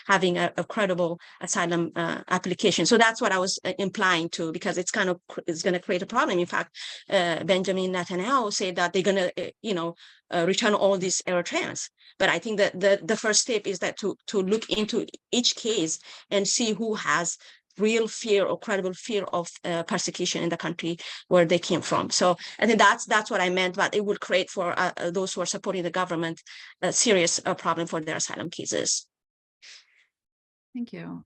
having a credible asylum application. So that's what I was implying to, because it's going to create a problem. In fact, Benjamin Netanyahu said that they're going to, return all these Eritreans. But I think that the first step is that to look into each case and see who has real fear or credible fear of persecution in the country where they came from. So I think that's what I meant, but it would create for those who are supporting the government a serious problem for their asylum cases. Thank you.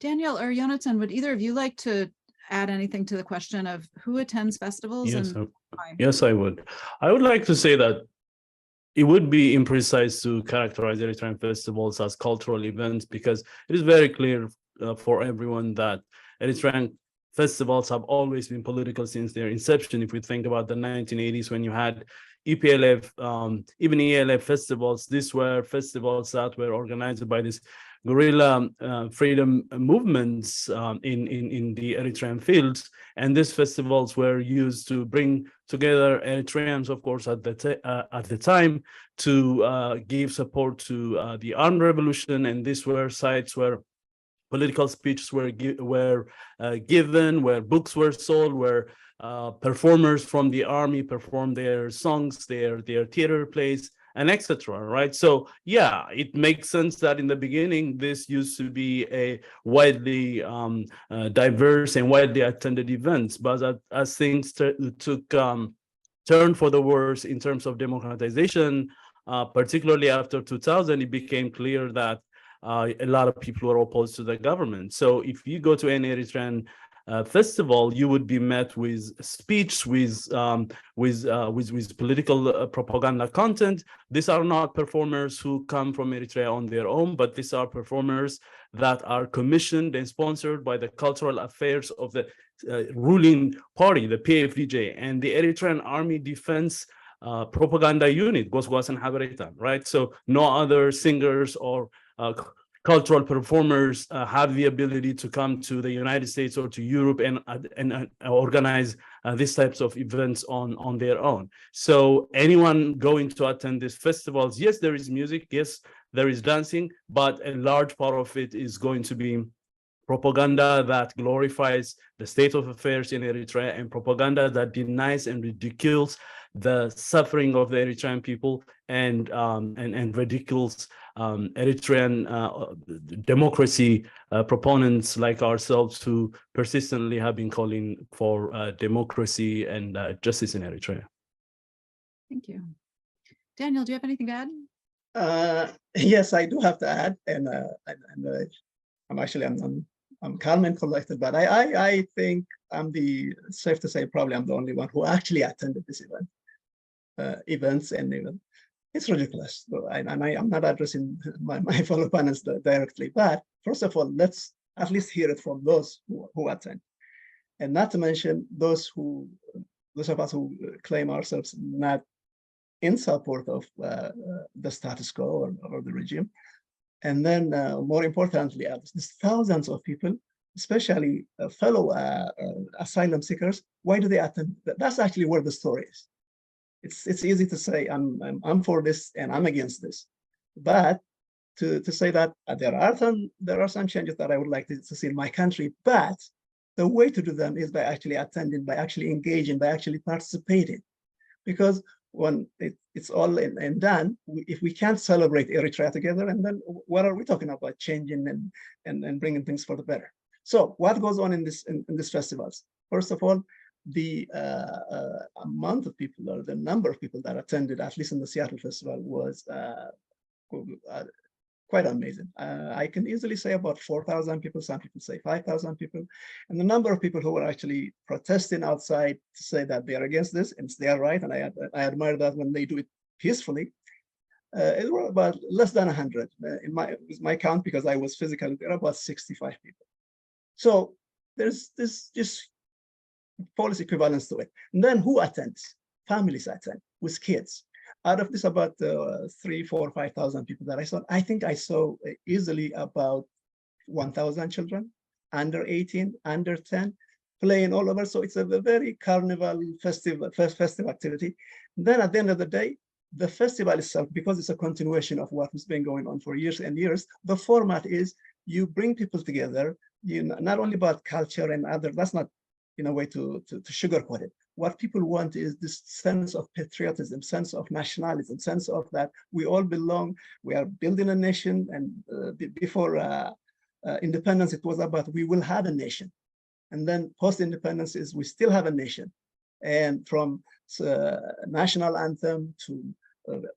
Daniel or Jonathan, would either of you like to add anything to the question of who attends festivals? Yes, and yes, I would. I would like to say that it would be imprecise to characterize Eritrean festivals as cultural events, because it is very clear for everyone that Eritrean festivals have always been political since their inception. If we think about the 1980s, when you had EPLF, even ELF festivals, these were festivals that were organized by these guerrilla freedom movements in the Eritrean fields. And these festivals were used to bring together Eritreans, of course, at the time, to give support to the armed revolution. And these were sites where political speeches were given, where books were sold, where performers from the army performed their songs, their theater plays, and etc. Right? So yeah, it makes sense that in the beginning this used to be a widely diverse and widely attended events, but as things took turn for the worse in terms of democratization, particularly after 2000, it became clear that a lot of people were opposed to the government. So if you go to an Eritrean festival, you would be met with speech, with political propaganda content. These are not performers who come from Eritrea on their own, but these are performers that are commissioned and sponsored by the cultural affairs of the ruling party, the PFDJ, and the Eritrean Army Defense propaganda unit, right? So no other singers or cultural performers have the ability to come to the United States or to Europe and organize these types of events on their own. So anyone going to attend these festivals, yes, there is music, yes, there is dancing, but a large part of it is going to be propaganda that glorifies the state of affairs in Eritrea, and propaganda that denies and ridicules the suffering of the Eritrean people, and ridicules Eritrean democracy proponents like ourselves, who persistently have been calling for democracy and justice in Eritrea. Thank you. Daniel, do you have anything to add? Yes, I do have to add, and I'm calm and collected, but I think safe to say, probably I'm the only one who actually attended this events, and even it's ridiculous. So, I'm not addressing my fellow panelists directly, but first of all, let's at least hear it from those who attend, and not to mention those of us who claim ourselves not in support of the status quo or the regime. And then more importantly, there's thousands of people, especially fellow asylum seekers. Why do they attend? That's actually where the story is. It's easy to say I'm for this and I'm against this, but to say that there are some changes that I would like to see in my country, but the way to do them is by actually attending, by actually engaging, by actually participating, because when it's all and done, if we can't celebrate Eritrea together, and then what are we talking about changing and bringing things for the better? So what goes on in these festivals? First of all, the amount of people, or the number of people that attended, at least in the Seattle Festival, was quite amazing. I can easily say about 4,000 people, some people say 5,000 people. And the number of people who were actually protesting outside to say that they are against this, and they are right, and I admire that when they do it peacefully. It were about less than 100 in my count, because I was physically there, about 65 people. So there's this just policy equivalence to it. And then who attends? Families attend with kids. Out of this about 3,000, 4,000, 5,000 people that I saw, I think I saw easily about 1,000 children, under 18, under 10, playing all over. So it's a very carnival festive activity. And then at the end of the day, the festival itself, because it's a continuation of what has been going on for years and years, the format is you bring people together, not only about culture and other, that's not in a way to sugarcoat it. What people want is this sense of patriotism, sense of nationalism, sense of that we all belong, we are building a nation. And before independence, it was about we will have a nation. And then post-independence is we still have a nation. And from national anthem to,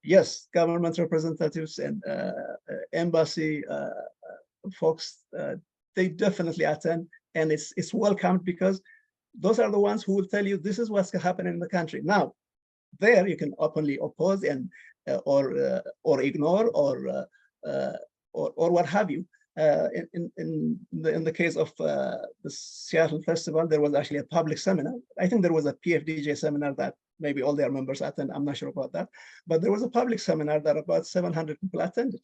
yes, government representatives and embassy folks, they definitely attend. And it's welcomed, because those are the ones who will tell you this is what's happening in the country. Now, there you can openly oppose and or ignore or what have you. In the case of the Seattle Festival, there was actually a public seminar. I think there was a PFDJ seminar that maybe all their members attend. I'm not sure about that, but there was a public seminar that about 700 people attended,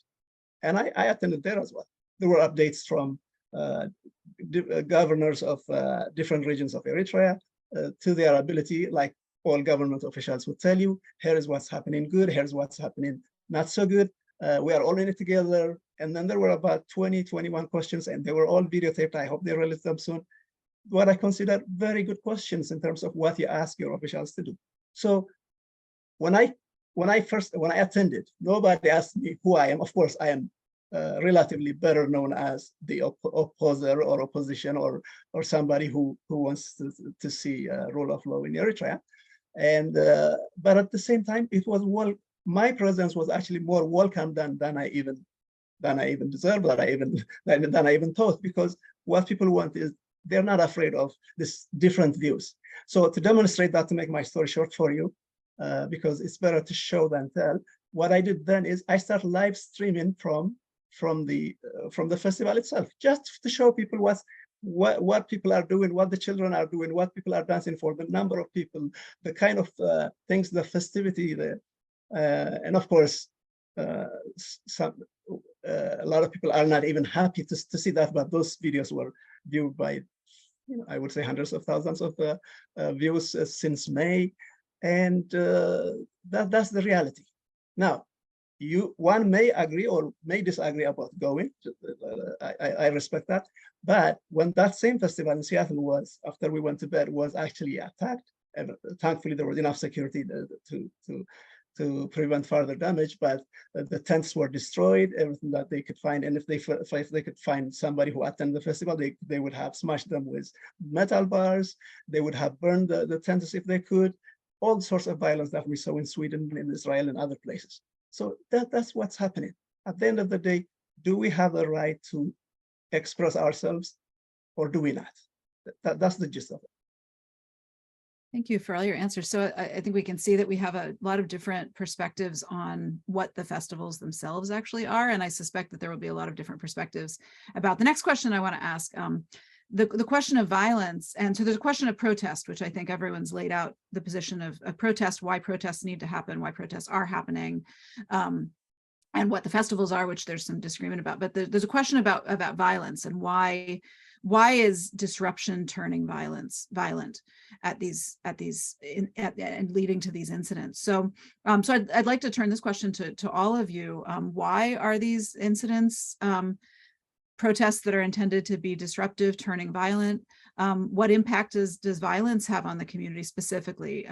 and I attended there as well. There were updates from governors of different regions of Eritrea to their ability, like all government officials would tell you, here is what's happening good, here's what's happening not so good. We are all in it together. And then there were about 20, 21 questions, and they were all videotaped. I hope they release them soon. What I consider very good questions in terms of what you ask your officials to do. So when I attended, nobody asked me who I am. Of course, I am relatively better known as the opposer or opposition or somebody who wants to see rule of law in Eritrea. And but at the same time, it was my presence was actually more welcome than I even deserved, than I even thought, because what people want is they're not afraid of this different views. So to demonstrate that, to make my story short for you, because it's better to show than tell, what I did then is I started live streaming from the festival itself, just to show people what people are doing, what the children are doing, what people are dancing for, the number of people, the kind of things, the festivity, and of course, a lot of people are not even happy to see that, but those videos were viewed by, I would say, hundreds of thousands of views since May, and that's the reality. Now, one may agree or may disagree about going. I respect that. But when that same festival in Seattle was, after we went to bed, was actually attacked, and thankfully there was enough security to prevent further damage, but the tents were destroyed, everything that they could find. And if they could find somebody who attended the festival, they would have smashed them with metal bars. They would have burned the tents if they could. All sorts of violence that we saw in Sweden, in Israel, and other places. So that's what's happening. At the end of the day, do we have the right to express ourselves, or do we not? That's the gist of it. Thank you for all your answers. So I think we can see that we have a lot of different perspectives on what the festivals themselves actually are. And I suspect that there will be a lot of different perspectives about the next question I want to ask. the question of violence, and so there's a question of protest, which I think everyone's laid out the position of protest, why protests need to happen, why protests are happening, and what the festivals are, which there's some disagreement about. But there's a question about violence and why is disruption turning violent at these and leading to these incidents. So I'd like to turn this question to all of you. Why are these incidents, protests that are intended to be disruptive, turning violent? What impact does violence have on the community specifically?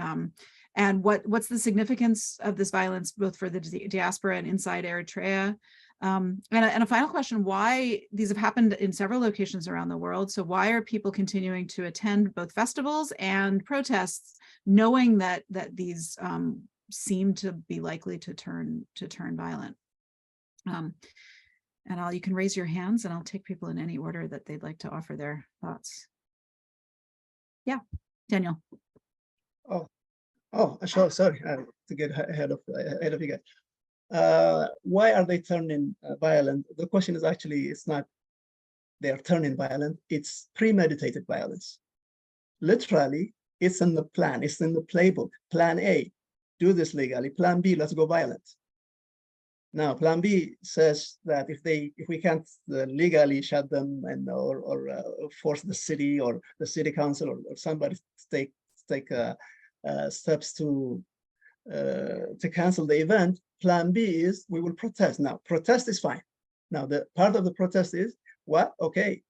And what's the significance of this violence, both for the diaspora and inside Eritrea? And a final question, why these have happened in several locations around the world. So why are people continuing to attend both festivals and protests, knowing that these seem to be likely to turn violent? And you can raise your hands and I'll take people in any order that they'd like to offer their thoughts. Yeah, Daniel. Oh, sure, sorry, to get ahead of you guys. Why are they turning violent? The question is actually, it's not they're turning violent, it's premeditated violence. Literally, it's in the plan, it's in the playbook. Plan A, do this legally. Plan B, let's go violent. Now, Plan B says that if we can't legally shut them or force the city or the city council or somebody to take steps to cancel the event, Plan B is we will protest. Now, protest is fine. Now, the part of the protest is what? Okay,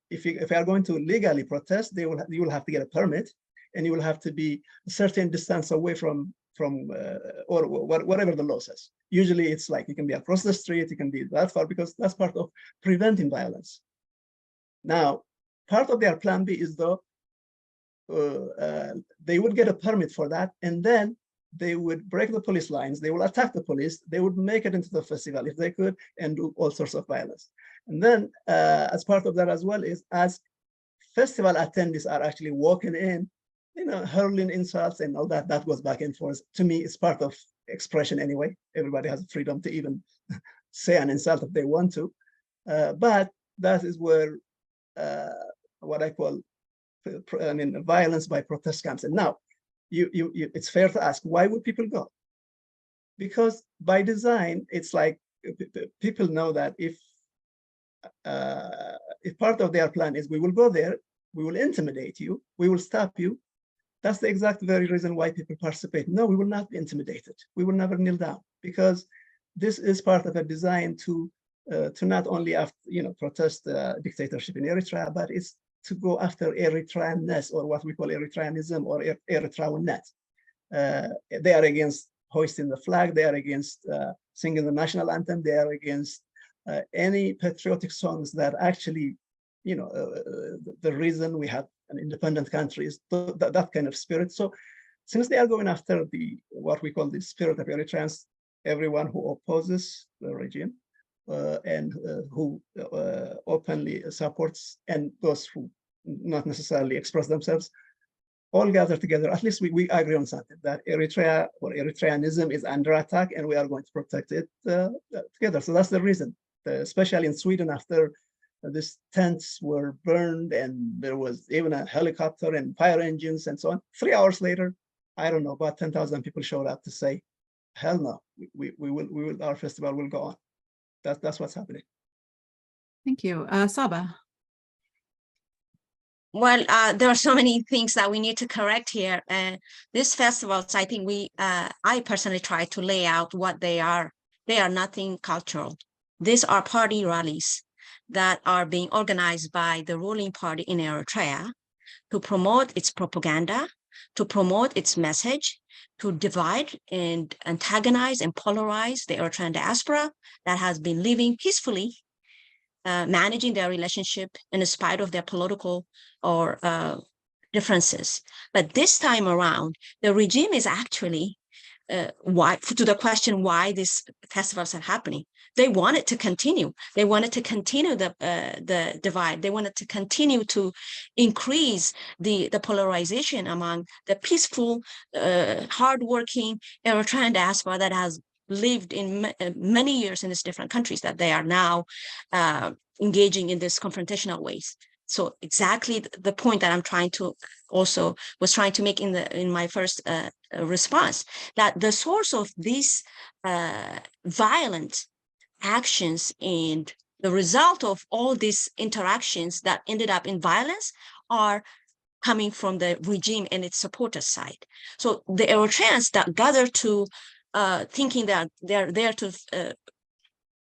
if you are going to legally protest, you will have to get a permit, and you will have to be a certain distance away from or whatever the law says. Usually it's like you can be across the street, you can be that far, because that's part of preventing violence. Now, part of their Plan B is though, they would get a permit for that, and then they would break the police lines, they will attack the police, they would make it into the festival if they could, and do all sorts of violence. And then as part of that as well is, as festival attendees are actually walking in, hurling insults and all that goes back and forth. To me, it's part of expression anyway. Everybody has freedom to even say an insult if they want to. But that is where what I call, violence by protest comes in. Now, it's fair to ask, why would people go? Because by design, it's like people know that if part of their plan is we will go there, we will intimidate you, we will stop you. That's the exact very reason why people participate. No, we will not be intimidated. We will never kneel down, because this is part of a design to not only protest dictatorship in Eritrea, but it's to go after Eritreanness, or what we call Eritreanism or Eritreawinet. They are against hoisting the flag. They are against singing the national anthem. They are against any patriotic songs that actually, the reason we have an independent country is that kind of spirit. So since they are going after what we call the spirit of Eritreans, everyone who opposes the regime and who openly supports, and those who not necessarily express themselves, all gather together. At least we agree on something, that Eritrea or Eritreanism is under attack, and we are going to protect it together. So that's the reason, especially in Sweden, after these tents were burned and there was even a helicopter and fire engines and so on. 3 hours later, I don't know, about 10,000 people showed up to say, hell no, we will, our festival will go on. That's what's happening. Thank you. Saba. Well, there are so many things that we need to correct here. These festivals, I think I personally try to lay out what they are. They are nothing cultural. These are party rallies that are being organized by the ruling party in Eritrea to promote its propaganda, to promote its message, to divide and antagonize and polarize the Eritrean diaspora that has been living peacefully, managing their relationship in spite of their political or differences. But this time around, the regime is actually, to the question why these festivals are happening, they wanted to continue. They wanted to continue the divide. They wanted to continue to increase the polarization among the peaceful, hardworking Eritrean diaspora that has lived in many years in these different countries, that they are now engaging in this confrontational ways. So exactly the point that I'm trying to was trying to make in my first response, that the source of these violent actions and the result of all these interactions that ended up in violence are coming from the regime and its supporters side. So the Eritreans that gather to thinking that they're there to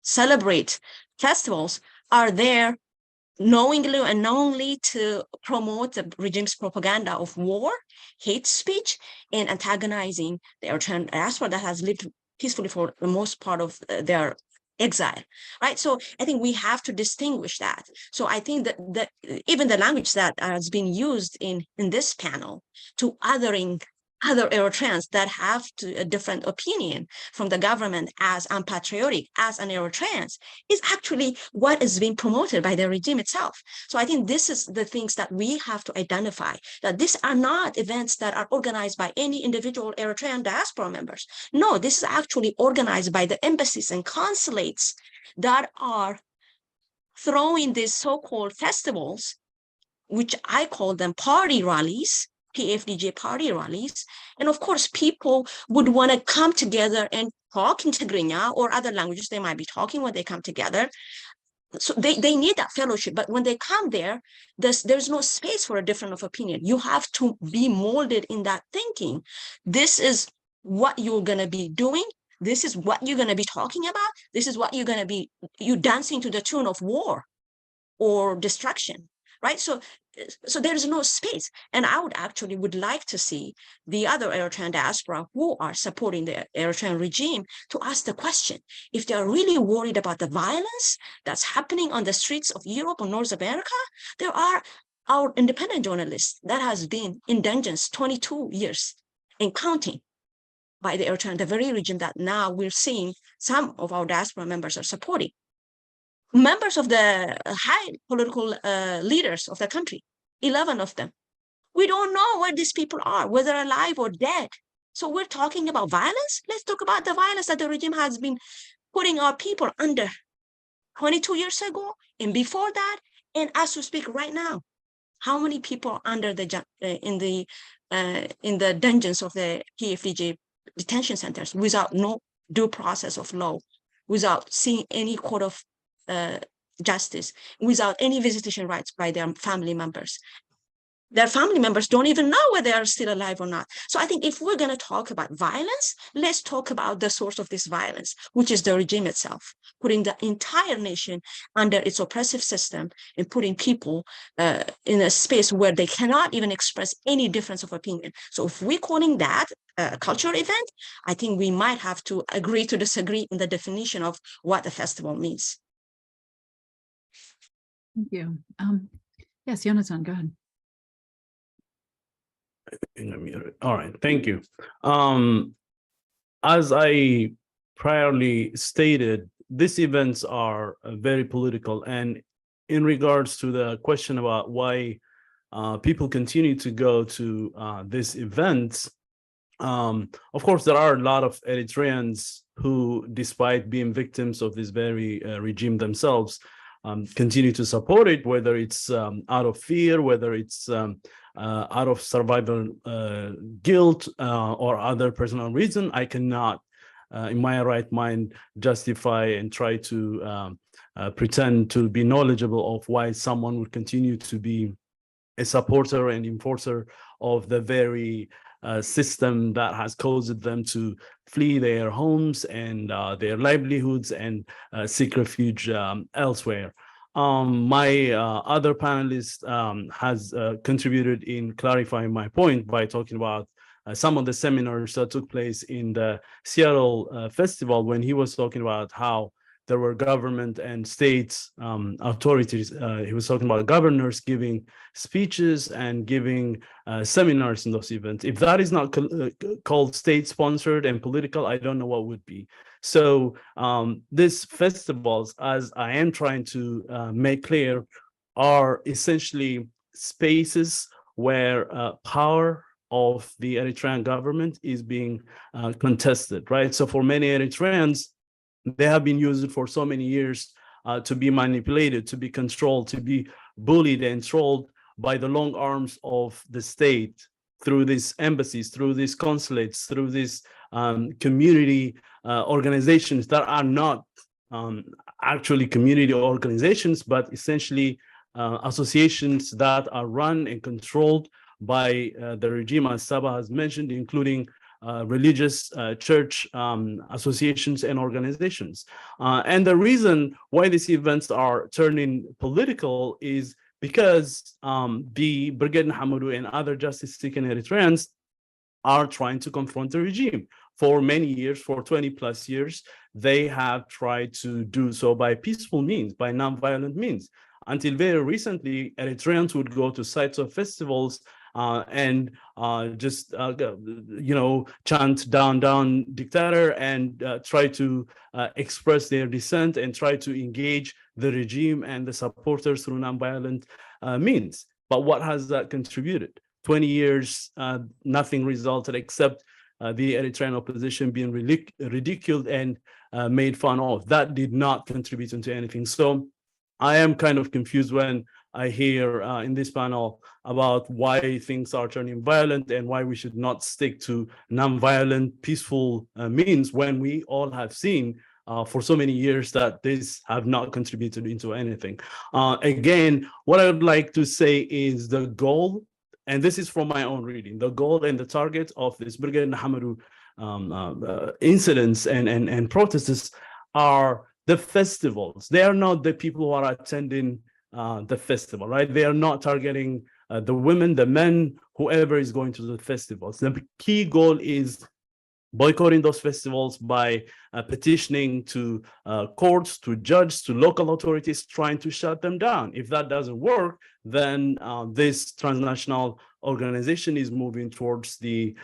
celebrate festivals are there knowingly and unknowingly to promote the regime's propaganda of war, hate speech, and antagonizing the Eritrean diaspora that has lived peacefully for the most part of their exile, right? So I think we have to distinguish that. So I think that even the language that has been used in this panel to othering other Eritreans that have a different opinion from the government as unpatriotic, as an Eritreans, is actually what is being promoted by the regime itself. So I think this is the things that we have to identify, that these are not events that are organized by any individual Eritrean diaspora members. No, this is actually organized by the embassies and consulates that are throwing these so-called festivals, which I call them party rallies, PFDJ party rallies. And of course, people would want to come together and talk in Tigrinya or other languages they might be talking when they come together. So they need that fellowship. But when they come there, there's no space for a difference of opinion. You have to be molded in that thinking. This is what you're going to be doing. This is what you're going to be talking about. This is what you're going to be, you dancing to the tune of war or destruction, right? So there's no space. And I would like to see the other Eritrean diaspora who are supporting the Eritrean regime to ask the question, if they're really worried about the violence that's happening on the streets of Europe or North America, there are our independent journalists that has been in dungeons 22 years and counting by the Eritrean, the very regime that now we're seeing some of our diaspora members are supporting. Members of the high political leaders of the country, 11 of them. We don't know where these people are, whether alive or dead. So we're talking about violence. Let's talk about the violence that the regime has been putting our people under 22 years ago and before that, and as we speak right now. How many people are under in the dungeons of the PFDJ detention centers without no due process of law, without seeing any court of justice, without any visitation rights by their family members. Their family members don't even know whether they are still alive or not. So I think if we're going to talk about violence, let's talk about the source of this violence, which is the regime itself, putting the entire nation under its oppressive system and putting people in a space where they cannot even express any difference of opinion. So if we're calling that a cultural event, I think we might have to agree to disagree in the definition of what the festival means. Thank you. Yes, Jonathan, go ahead. All right, thank you. As I priorly stated, these events are very political, and in regards to the question about why people continue to go to these events, of course, there are a lot of Eritreans who, despite being victims of this very regime themselves, continue to support it, whether it's out of fear, whether it's out of survival guilt or other personal reason. I cannot, in my right mind, justify and try to pretend to be knowledgeable of why someone would continue to be a supporter and enforcer of the very system that has caused them to flee their homes and their livelihoods and seek refuge elsewhere. My other panelist has contributed in clarifying my point by talking about some of the seminars that took place in the Seattle festival, when he was talking about how there were government and state authorities. He was talking about governors giving speeches and giving seminars in those events. If that is not called state-sponsored and political, I don't know what would be. So these festivals, as I am trying to make clear, are essentially spaces where power of the Eritrean government is being contested, right? So for many Eritreans, they have been used for so many years to be manipulated, to be controlled, to be bullied and trolled by the long arms of the state through these embassies, through these consulates, through these community organizations that are not actually community organizations, but essentially associations that are run and controlled by the regime, as Saba has mentioned, including religious church associations and organizations. And the reason why these events are turning political is because the Brigade Hamadu and other justice-seeking Eritreans are trying to confront the regime. For many years, for 20 plus years, they have tried to do so by peaceful means, by non-violent means. Until very recently, Eritreans would go to sites of festivals and just chant down dictator and try to express their dissent and try to engage the regime and the supporters through non-violent means. But what has that contributed? 20 years, nothing resulted except the Eritrean opposition being ridiculed and made fun of. That did not contribute into anything. So I am kind of confused when I hear in this panel about why things are turning violent and why we should not stick to non-violent, peaceful means, when we all have seen for so many years that this have not contributed into anything. Again, what I would like to say is the goal, and this is from my own reading, the goal and the target of this Brigade Hamadu incidents and protests are the festivals. They are not the people who are attending the festival, right? They are not targeting the women, the men, whoever is going to the festivals. The key goal is boycotting those festivals by petitioning to courts, to judges, to local authorities, trying to shut them down. If that doesn't work, then this transnational organization is moving towards the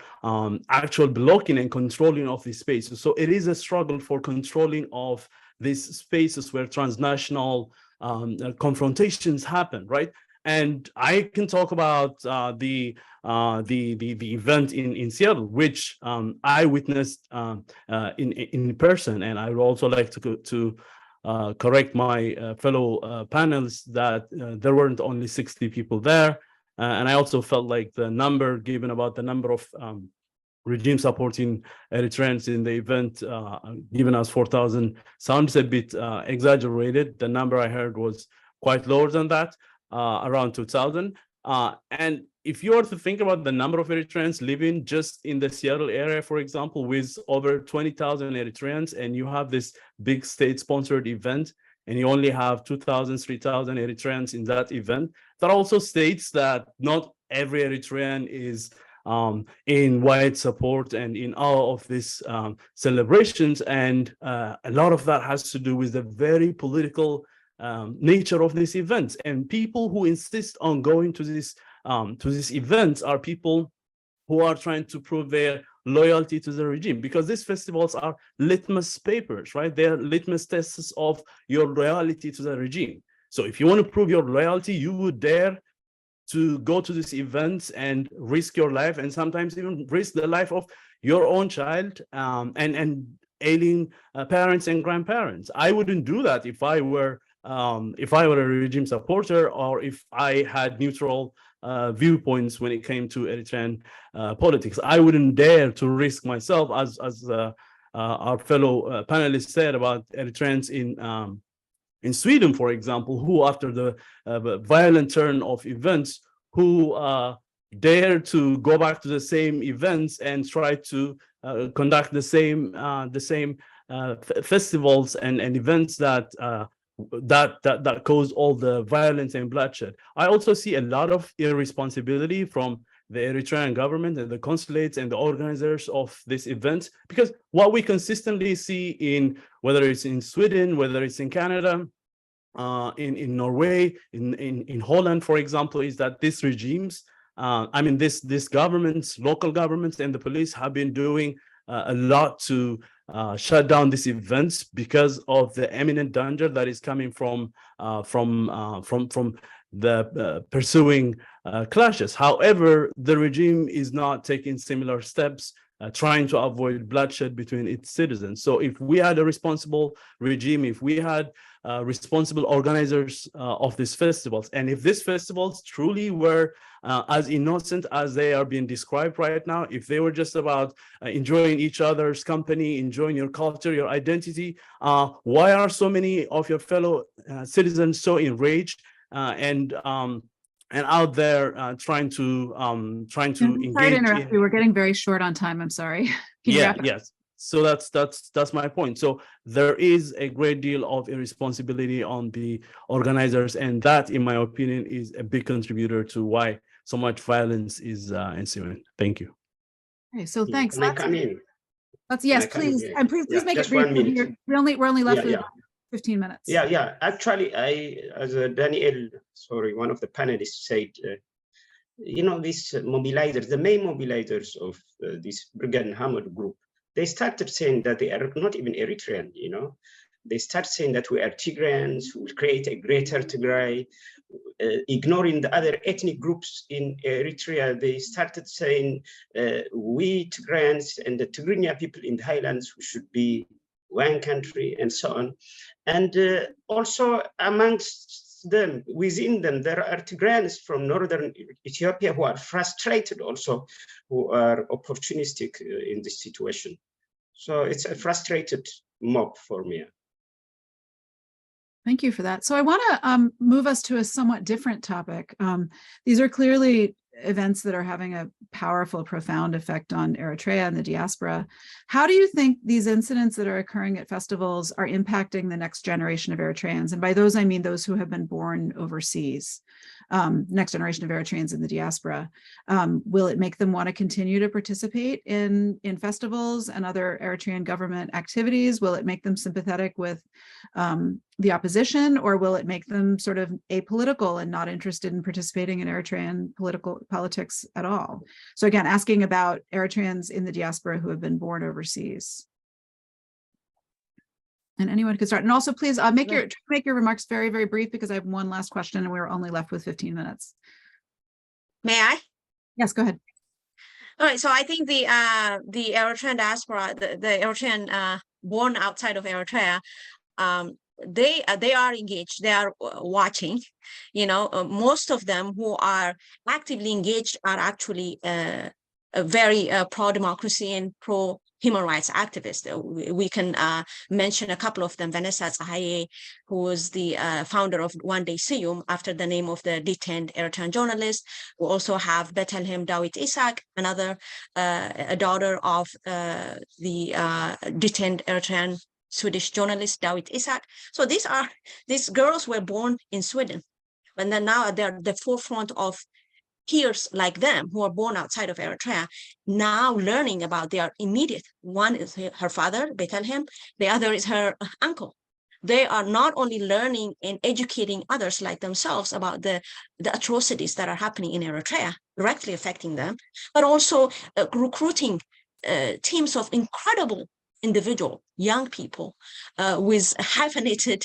actual blocking and controlling of these spaces. So it is a struggle for controlling of these spaces where transnational confrontations happen, right? And I can talk about the event in Seattle, which I witnessed in person, and I would also like to correct my fellow panelists that there weren't only 60 people there, and I also felt like the number given about the number of regime supporting Eritreans in the event given as 4,000 sounds a bit exaggerated. The number I heard was quite lower than that. Around 2,000. And if you were to think about the number of Eritreans living just in the Seattle area, for example, with over 20,000 Eritreans, and you have this big state-sponsored event, and you only have 2,000, 3,000 Eritreans in that event, that also states that not every Eritrean is in wide support and in all of these celebrations. And a lot of that has to do with the very political nature of these events, and people who insist on going to these events are people who are trying to prove their loyalty to the regime, because these festivals are litmus papers, right? They're litmus tests of your loyalty to the regime. So if you want to prove your loyalty, you would dare to go to these events and risk your life, and sometimes even risk the life of your own child and ailing parents and grandparents. I wouldn't do that if I were a regime supporter, or if I had neutral viewpoints when it came to Eritrean politics. I wouldn't dare to risk myself, as our fellow panelists said about Eritreans in Sweden, for example, who after the violent turn of events, who dare to go back to the same events and try to conduct the same festivals and events that cause all the violence and bloodshed. I also see a lot of irresponsibility from the Eritrean government and the consulates and the organizers of this event, because what we consistently see in, whether it's in Sweden, whether it's in Canada, in Norway, in Holland, for example, is that these regimes, this governments, local governments and the police have been doing a lot to shut down these events because of the imminent danger that is coming from the pursuing clashes. However, the regime is not taking similar steps trying to avoid bloodshed between its citizens. So if we had a responsible regime, if we had responsible organizers of these festivals, and if these festivals truly were as innocent as they are being described right now, if they were just about enjoying each other's company, enjoying your culture, your identity, why are so many of your fellow citizens so enraged and out there trying to engage? Sorry to interrupt you. We're getting very short on time. I'm sorry. Yes. So that's my point. So there is a great deal of irresponsibility on the organizers, and that, in my opinion, is a big contributor to why so much violence is ensuing. Thank you. Okay, so thanks. Can I come in? Yes, please. And please make it brief. 1 minute. We're only left with 15 minutes. Yeah. Actually, as Daniel, one of the panelists said, these mobilizers, the main mobilizers of this Brigade Hamad group, they started saying that they are not even Eritrean, They start saying that we are Tigrayans, who will create a greater Tigray, ignoring the other ethnic groups in Eritrea. They started saying we Tigrayans and the Tigrinya people in the highlands should be one country, and so on. And also amongst them, within them, there are Tigrayans from northern Ethiopia who are frustrated also, who are opportunistic in this situation. So it's a frustrated mob for me. Thank you for that. So I want to move us to a somewhat different topic. These are clearly events that are having a powerful, profound effect on Eritrea and the diaspora. How do you think these incidents that are occurring at festivals are impacting the next generation of Eritreans? And by those, I mean those who have been born overseas, next generation of Eritreans in the diaspora. Will it make them want to continue to participate in festivals and other Eritrean government activities? Will it make them sympathetic with the opposition, or will it make them sort of apolitical and not interested in participating in Eritrean politics at all? So again, asking about Eritreans in the diaspora who have been born overseas. And anyone could start. And also, please make your remarks very, very brief, because I have one last question and we're only left with 15 minutes. May I? Yes, go ahead. All right. So I think the Eritrean diaspora, the Eritrean born outside of Eritrea, they are engaged. They are watching. Most of them who are actively engaged are actually very pro-democracy and pro-human rights activists. We can mention a couple of them. Vanessa Tsahaye, who was the founder of One Day Siyum, after the name of the detained Eritrean journalist. We also have Bethlehem Dawit Isaak, another a daughter of the detained Eritrean Swedish journalist Dawit Isaak. So these girls were born in Sweden, and then now they're the forefront of peers like them who are born outside of Eritrea, now learning about their immediate. One is her father, Bethlehem, the other is her uncle. They are not only learning and educating others like themselves about the atrocities that are happening in Eritrea, directly affecting them, but also recruiting teams of incredible individual young people with hyphenated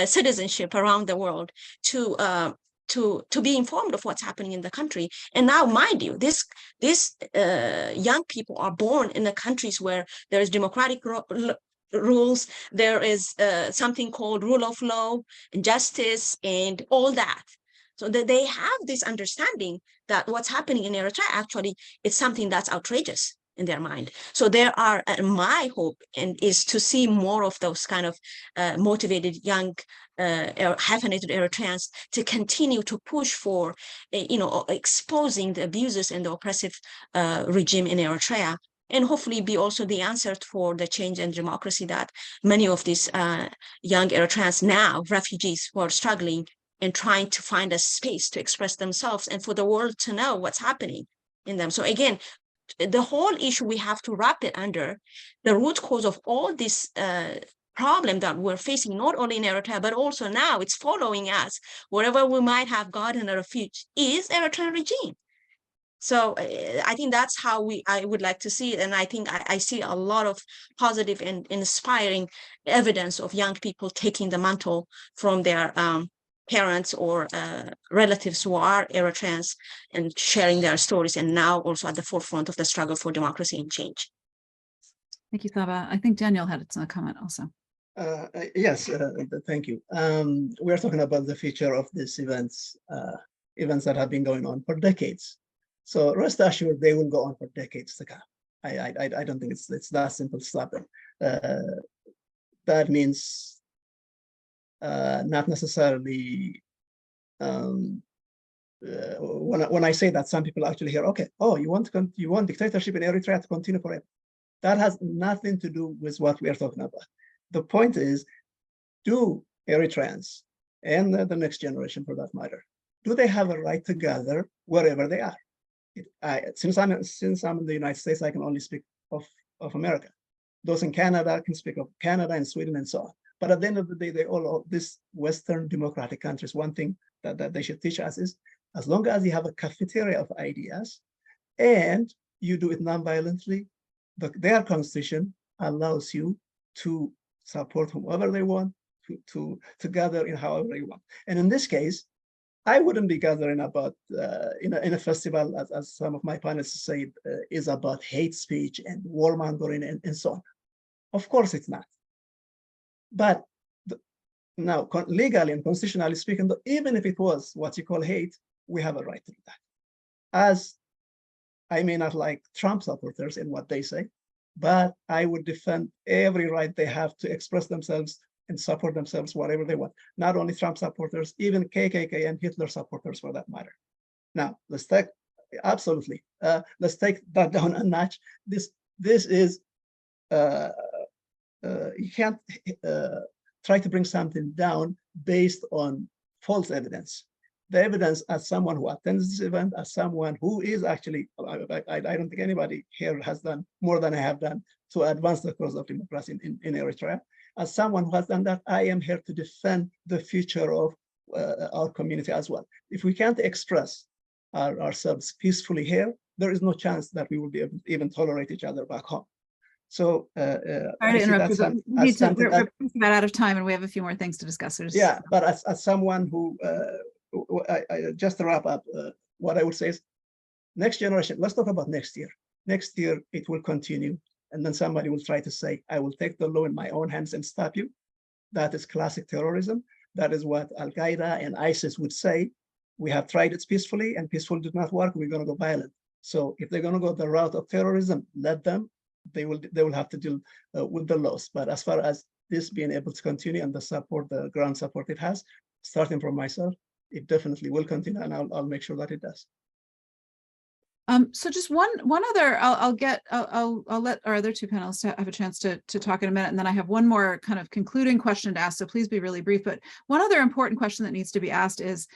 citizenship around the world to be informed of what's happening in the country. And now, mind you, these young people are born in the countries where there is democratic rules, there is something called rule of law, justice, and all that. So that they have this understanding that what's happening in Eritrea actually is something that's outrageous in their mind. So there are, my hope is to see more of those kind of motivated young hyphenated Eritreans to continue to push for, exposing the abuses and the oppressive regime in Eritrea, and hopefully be also the answer for the change and democracy that many of these young Eritreans, now refugees who are struggling and trying to find a space to express themselves and for the world to know what's happening in them. So again, the whole issue, we have to wrap it under the root cause of all this problem that we're facing, not only in Eritrea, but also now it's following us wherever we might have gotten a refuge, is Eritrean regime. So I think that's how I would like to see it. And I think I see a lot of positive and inspiring evidence of young people taking the mantle from their parents or relatives who are Eritreans and sharing their stories, and now also at the forefront of the struggle for democracy and change. Thank you, Saba. I think Daniel had a comment also. Yes, thank you. We are talking about the future of these events that have been going on for decades. So rest assured, they will go on for decades to come. I don't think it's that simple to stop them. That means not necessarily. When I say that, some people actually hear, okay, oh, you want dictatorship in Eritrea to continue forever. That has nothing to do with what we are talking about. The point is, do Eritreans and the next generation, for that matter, do they have a right to gather wherever they are? Since I'm in the United States, I can only speak of America. Those in Canada can speak of Canada and Sweden and so on. But at the end of the day, they all these Western democratic countries, one thing that they should teach us is, as long as you have a cafeteria of ideas and you do it non-violently, their constitution allows you to support whomever they want, to gather in however they want. And in this case, I wouldn't be gathering about in a festival, as some of my panelists say, is about hate speech and warmongering and so on. Of course it's not. But now, legally and constitutionally speaking, even if it was what you call hate, we have a right to do that. As I may not like Trump supporters in what they say, but I would defend every right they have to express themselves and support themselves whatever they want. Not only Trump supporters, even KKK and Hitler supporters for that matter. Now, let's take that down a notch. This is you can't try to bring something down based on false evidence. The evidence, as someone who attends this event, as someone who is actually, I don't think anybody here has done more than I have done to advance the cause of democracy in Eritrea. As someone who has done that, I am here to defend the future of our community as well. If we can't express ourselves peacefully here, there is no chance that we will be able to even tolerate each other back home. So sorry to interrupt you, but we're about out of time, and we have a few more things to discuss. Yeah, but as someone who, just to wrap up, what I would say is, next generation, let's talk about next year. Next year, it will continue. And then somebody will try to say, I will take the law in my own hands and stop you. That is classic terrorism. That is what Al-Qaeda and ISIS would say. We have tried it peacefully, and peaceful did not work. We're going to go violent. So if they're going to go the route of terrorism, let them. They will have to deal with the loss. But as far as this being able to continue and the ground support it has, starting from myself, it definitely will continue, and I'll make sure that it does. So just one other, I'll let our other two panelists have a chance to talk in a minute, and then I have one more kind of concluding question to ask, so please be really brief. But one other important question that needs to be asked is,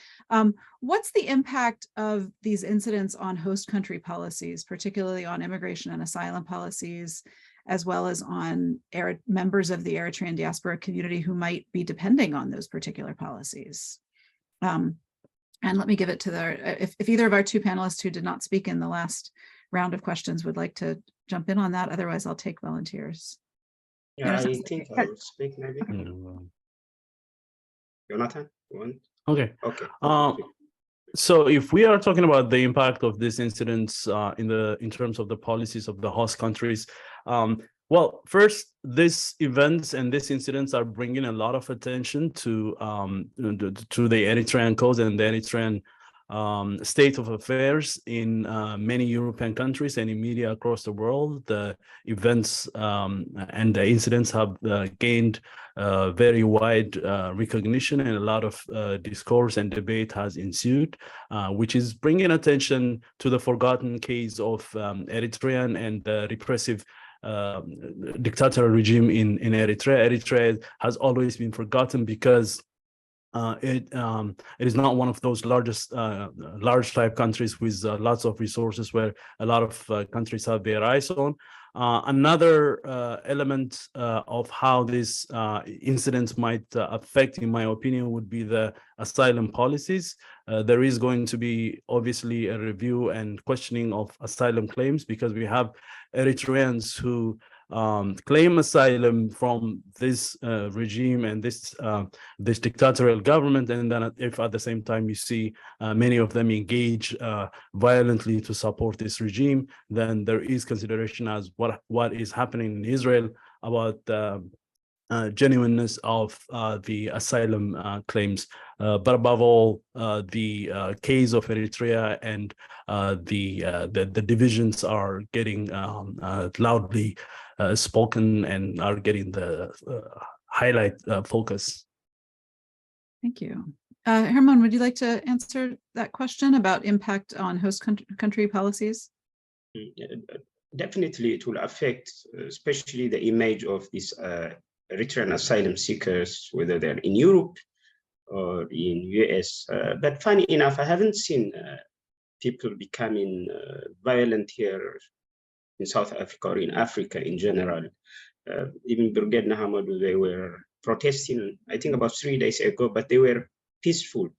what's the impact of these incidents on host country policies, particularly on immigration and asylum policies, as well as on members of the Eritrean diaspora community who might be depending on those particular policies? And let me give it to if either of our two panelists who did not speak in the last round of questions would like to jump in on that. Otherwise, I'll take volunteers. Yeah, I think I will speak maybe. Jonathan, you want? Okay. Okay. So if we are talking about the impact of these incidents in terms of the policies of the host countries, well, first, these events and these incidents are bringing a lot of attention to the Eritrean cause and the Eritrean state of affairs in many European countries and in media across the world. The events and the incidents have gained very wide recognition, and a lot of discourse and debate has ensued, which is bringing attention to the forgotten case of Eritrean and the repressive dictatorial regime in Eritrea. Eritrea has always been forgotten because it is not one of those large type countries with lots of resources where a lot of countries have their eyes on. Another element of how these incidents might affect, in my opinion, would be the asylum policies. There is going to be obviously a review and questioning of asylum claims, because we have Eritreans who claim asylum from this regime and this dictatorial government, and then if at the same time you see many of them engage violently to support this regime, then there is consideration as what is happening in Israel about genuineness of the asylum claims, but above all, the case of Eritrea and the divisions are getting loudly spoken and are getting the highlight focus. Thank you. Herman, would you like to answer that question about impact on host country policies? Definitely, it will affect, especially the image of these Eritrean asylum seekers, whether they're in Europe or in US. But funny enough, I haven't seen people becoming violent here in South Africa or in Africa in general. Even Brigade Nahamadu, they were protesting, I think about 3 days ago, but they were peaceful.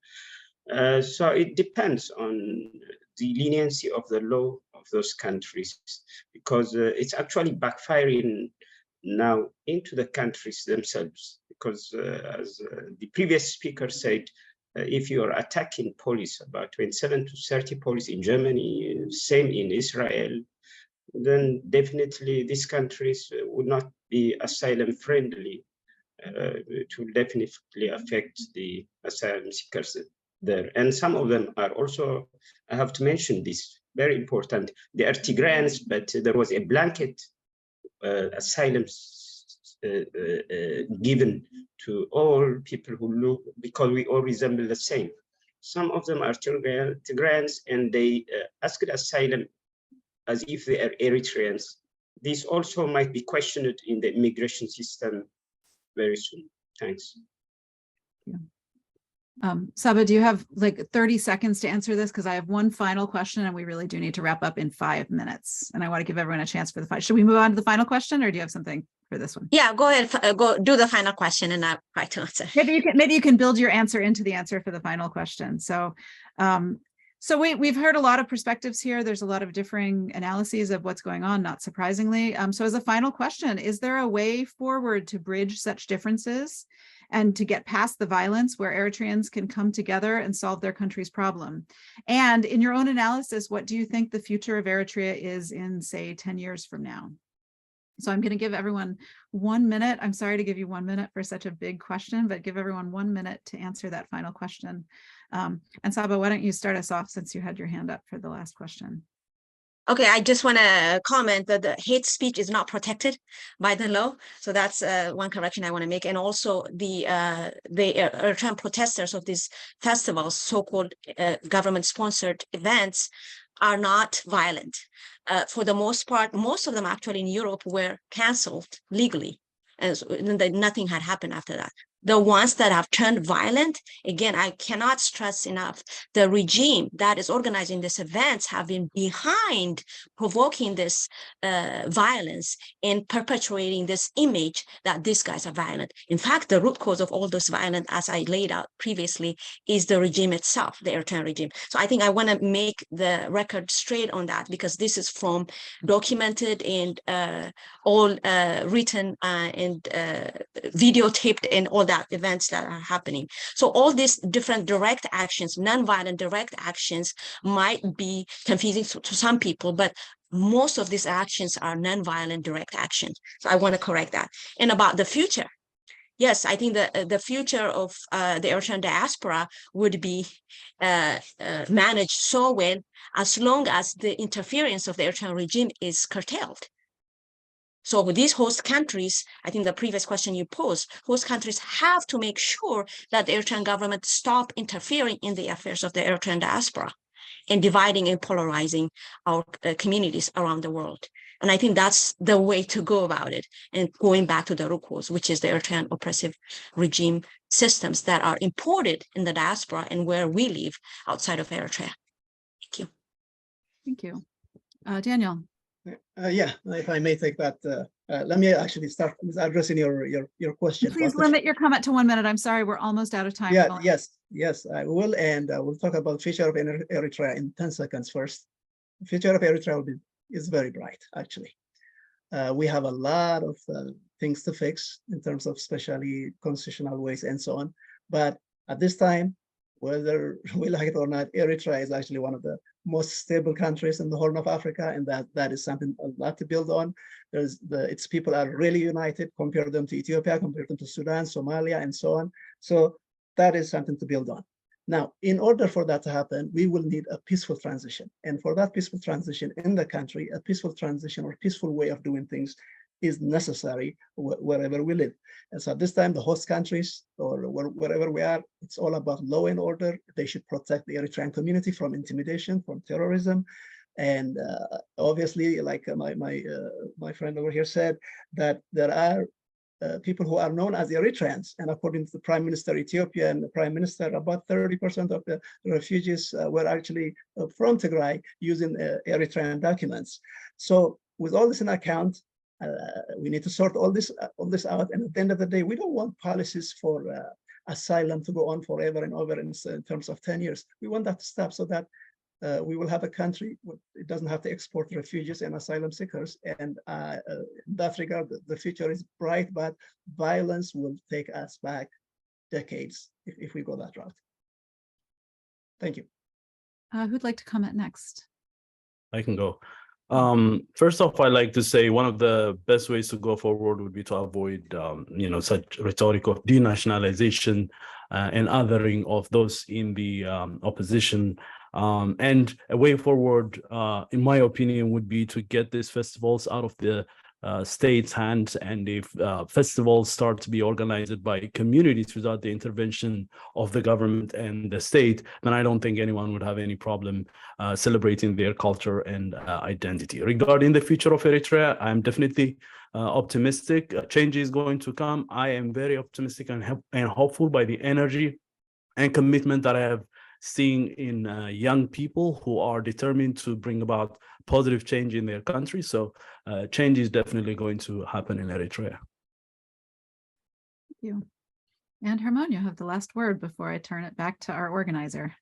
So it depends on the leniency of the law of those countries, because it's actually backfiring now into the countries themselves, because as the previous speaker said, if you are attacking police, about 27 to 30 police in Germany, same in Israel, then definitely these countries would not be asylum friendly. It will definitely affect the asylum seekers there. And some of them are also, I have to mention this, very important, they are Tigrayans, but there was a blanket asylum given to all people who look, because we all resemble the same. Some of them are Tigrayans, and they asked asylum as if they are Eritreans. This also might be questioned in the immigration system very soon. Thanks. Yeah. Saba, do you have like 30 seconds to answer this? Because I have one final question and we really do need to wrap up in 5 minutes. And I want to give everyone a chance for the final. Should we move on to the final question, or do you have something for this one? Yeah, go ahead, go do the final question and I'll try to answer. Maybe you can build your answer into the answer for the final question. So we've heard a lot of perspectives here. There's a lot of differing analyses of what's going on, not surprisingly. So as a final question, is there a way forward to bridge such differences and to get past the violence where Eritreans can come together and solve their country's problem? And in your own analysis, what do you think the future of Eritrea is in, say, 10 years from now? So I'm going to give everyone 1 minute. I'm sorry to give you 1 minute for such a big question, but give everyone 1 minute to answer that final question. And Saba, why don't you start us off since you had your hand up for the last question? Okay, I just want to comment that the hate speech is not protected by the law. So that's one correction I want to make. And also the Eritrean protesters of these festivals, so-called government-sponsored events, are not violent. For the most part, most of them actually in Europe were canceled legally, and so nothing had happened after that. The ones that have turned violent, again, I cannot stress enough, the regime that is organizing these events have been behind provoking this violence and perpetuating this image that these guys are violent. In fact, the root cause of all this violence, as I laid out previously, is the regime itself, the Eritrean regime. So I think I want to make the record straight on that, because this is from documented and all written and videotaped and all that events that are happening. So all these different direct actions, non-violent direct actions, might be confusing to some people, but most of these actions are non-violent direct actions. So I want to correct that. And about the future, yes, I think the future of the Eritrean diaspora would be managed so well as long as the interference of the Eritrean regime is curtailed. So with these host countries, I think the previous question you posed, host countries have to make sure that the Eritrean government stop interfering in the affairs of the Eritrean diaspora and dividing and polarizing our communities around the world. And I think that's the way to go about it, and going back to the root cause, which is the Eritrean oppressive regime systems that are imported in the diaspora and where we live outside of Eritrea. Thank you. Thank you. Daniel. Yeah, if I may take that, let me actually start with addressing your question. Please limit your comment to 1 minute. I'm sorry, we're almost out of time. Yeah, yes, I will, and we'll talk about future of Eritrea in 10 seconds first. The future of Eritrea is very bright, actually. We have a lot of things to fix in terms of especially constitutional ways and so on. But at this time, whether we like it or not, Eritrea is actually one of the most stable countries in the Horn of Africa, and that is something a lot to build on. Its people are really united. Compare them to Ethiopia, compare them to Sudan, Somalia, and so on. So that is something to build on. Now, in order for that to happen, we will need a peaceful transition. And for that peaceful transition in the country, a peaceful transition or peaceful way of doing things is necessary wherever we live. And so at this time, the host countries or wherever we are, it's all about law and order. They should protect the Eritrean community from intimidation, from terrorism. And obviously, like my friend over here said, that there are people who are known as Eritreans. And according to the Prime Minister Ethiopia and the Prime Minister, about 30% of the refugees were actually from Tigray using Eritrean documents. So with all this in account, we need to sort all this out. And at the end of the day, we don't want policies for asylum to go on forever and over in terms of 10 years. We want that to stop so that we will have a country it doesn't have to export refugees and asylum seekers. And in that regard, the future is bright, but violence will take us back decades if we go that route. Thank you. Who'd like to comment next? I can go. First off, I'd like to say one of the best ways to go forward would be to avoid, such rhetoric of denationalization and othering of those in the opposition. And a way forward, in my opinion, would be to get these festivals out of the state's hands. And if festivals start to be organized by communities without the intervention of the government and the state, then I don't think anyone would have any problem celebrating their culture and identity. Regarding the future of Eritrea, I'm definitely optimistic. Change is going to come. I am very optimistic and hopeful by the energy and commitment that I have seen in young people who are determined to bring about positive change in their country. So change is definitely going to happen in Eritrea. Thank you. And Herman, you have the last word before I turn it back to our organizer.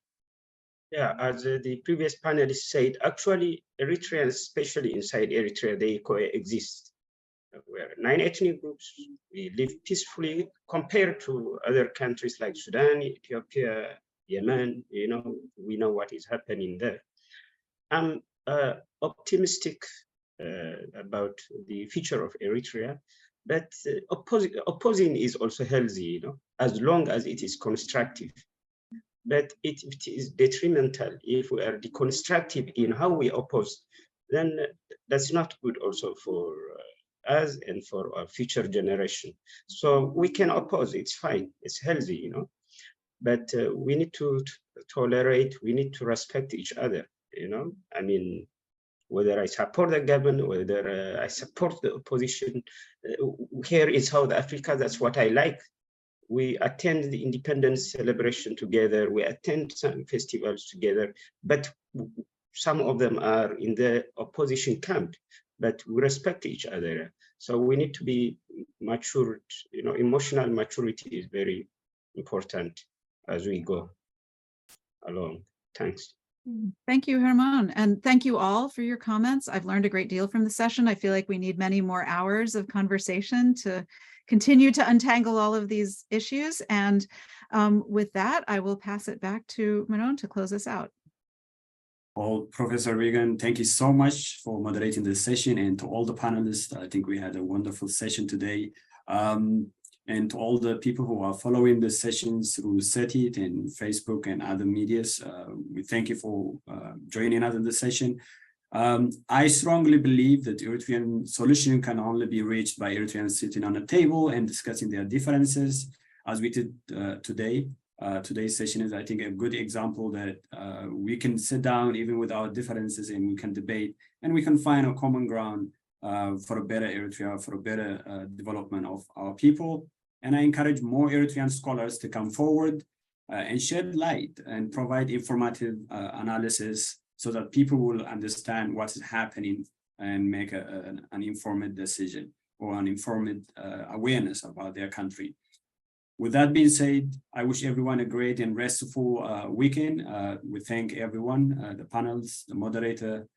Yeah, as the previous panelist said, actually Eritreans, especially inside Eritrea, they coexist. We're 9 ethnic groups. We live peacefully compared to other countries like Sudan, Ethiopia, Yemen. We know what is happening there. I'm optimistic about the future of Eritrea, but opposing is also healthy, as long as it is constructive. But it is detrimental if we are deconstructive in how we oppose, then that's not good also for us and for our future generation. So we can oppose, it's fine, it's healthy, but we need to tolerate, we need to respect each other, I mean, whether I support the government, whether I support the opposition. Here in South Africa, that's what I like. We attend the independence celebration together, we attend some festivals together, but some of them are in the opposition camp, but we respect each other. So we need to be matured, emotional maturity is very important as we go along. Thanks. Thank you, Herman. And thank you all for your comments. I've learned a great deal from the session. I feel like we need many more hours of conversation to continue to untangle all of these issues. And with that, I will pass it back to Meron to close us out. Well, Professor Regan, thank you so much for moderating this session, and to all the panelists. I think we had a wonderful session today. And to all the people who are following the sessions through Setit and Facebook and other medias, we thank you for joining us in the session. I strongly believe that the Eritrean solution can only be reached by Eritreans sitting on a table and discussing their differences, as we did today. Today's session is, I think, a good example that we can sit down even with our differences, and we can debate, and we can find a common ground for a better Eritrea, for a better development of our people. And I encourage more Eritrean scholars to come forward and shed light and provide informative analysis so that people will understand what is happening and make an informed decision or an informed awareness about their country. With that being said, I wish everyone a great and restful weekend. We thank everyone, the panels, the moderator,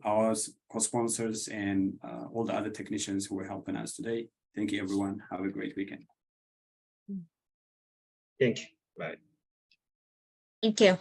our co-sponsors and all the other technicians who were helping us today. Thank you, everyone. Have a great weekend. Thank you. Bye. Thank you.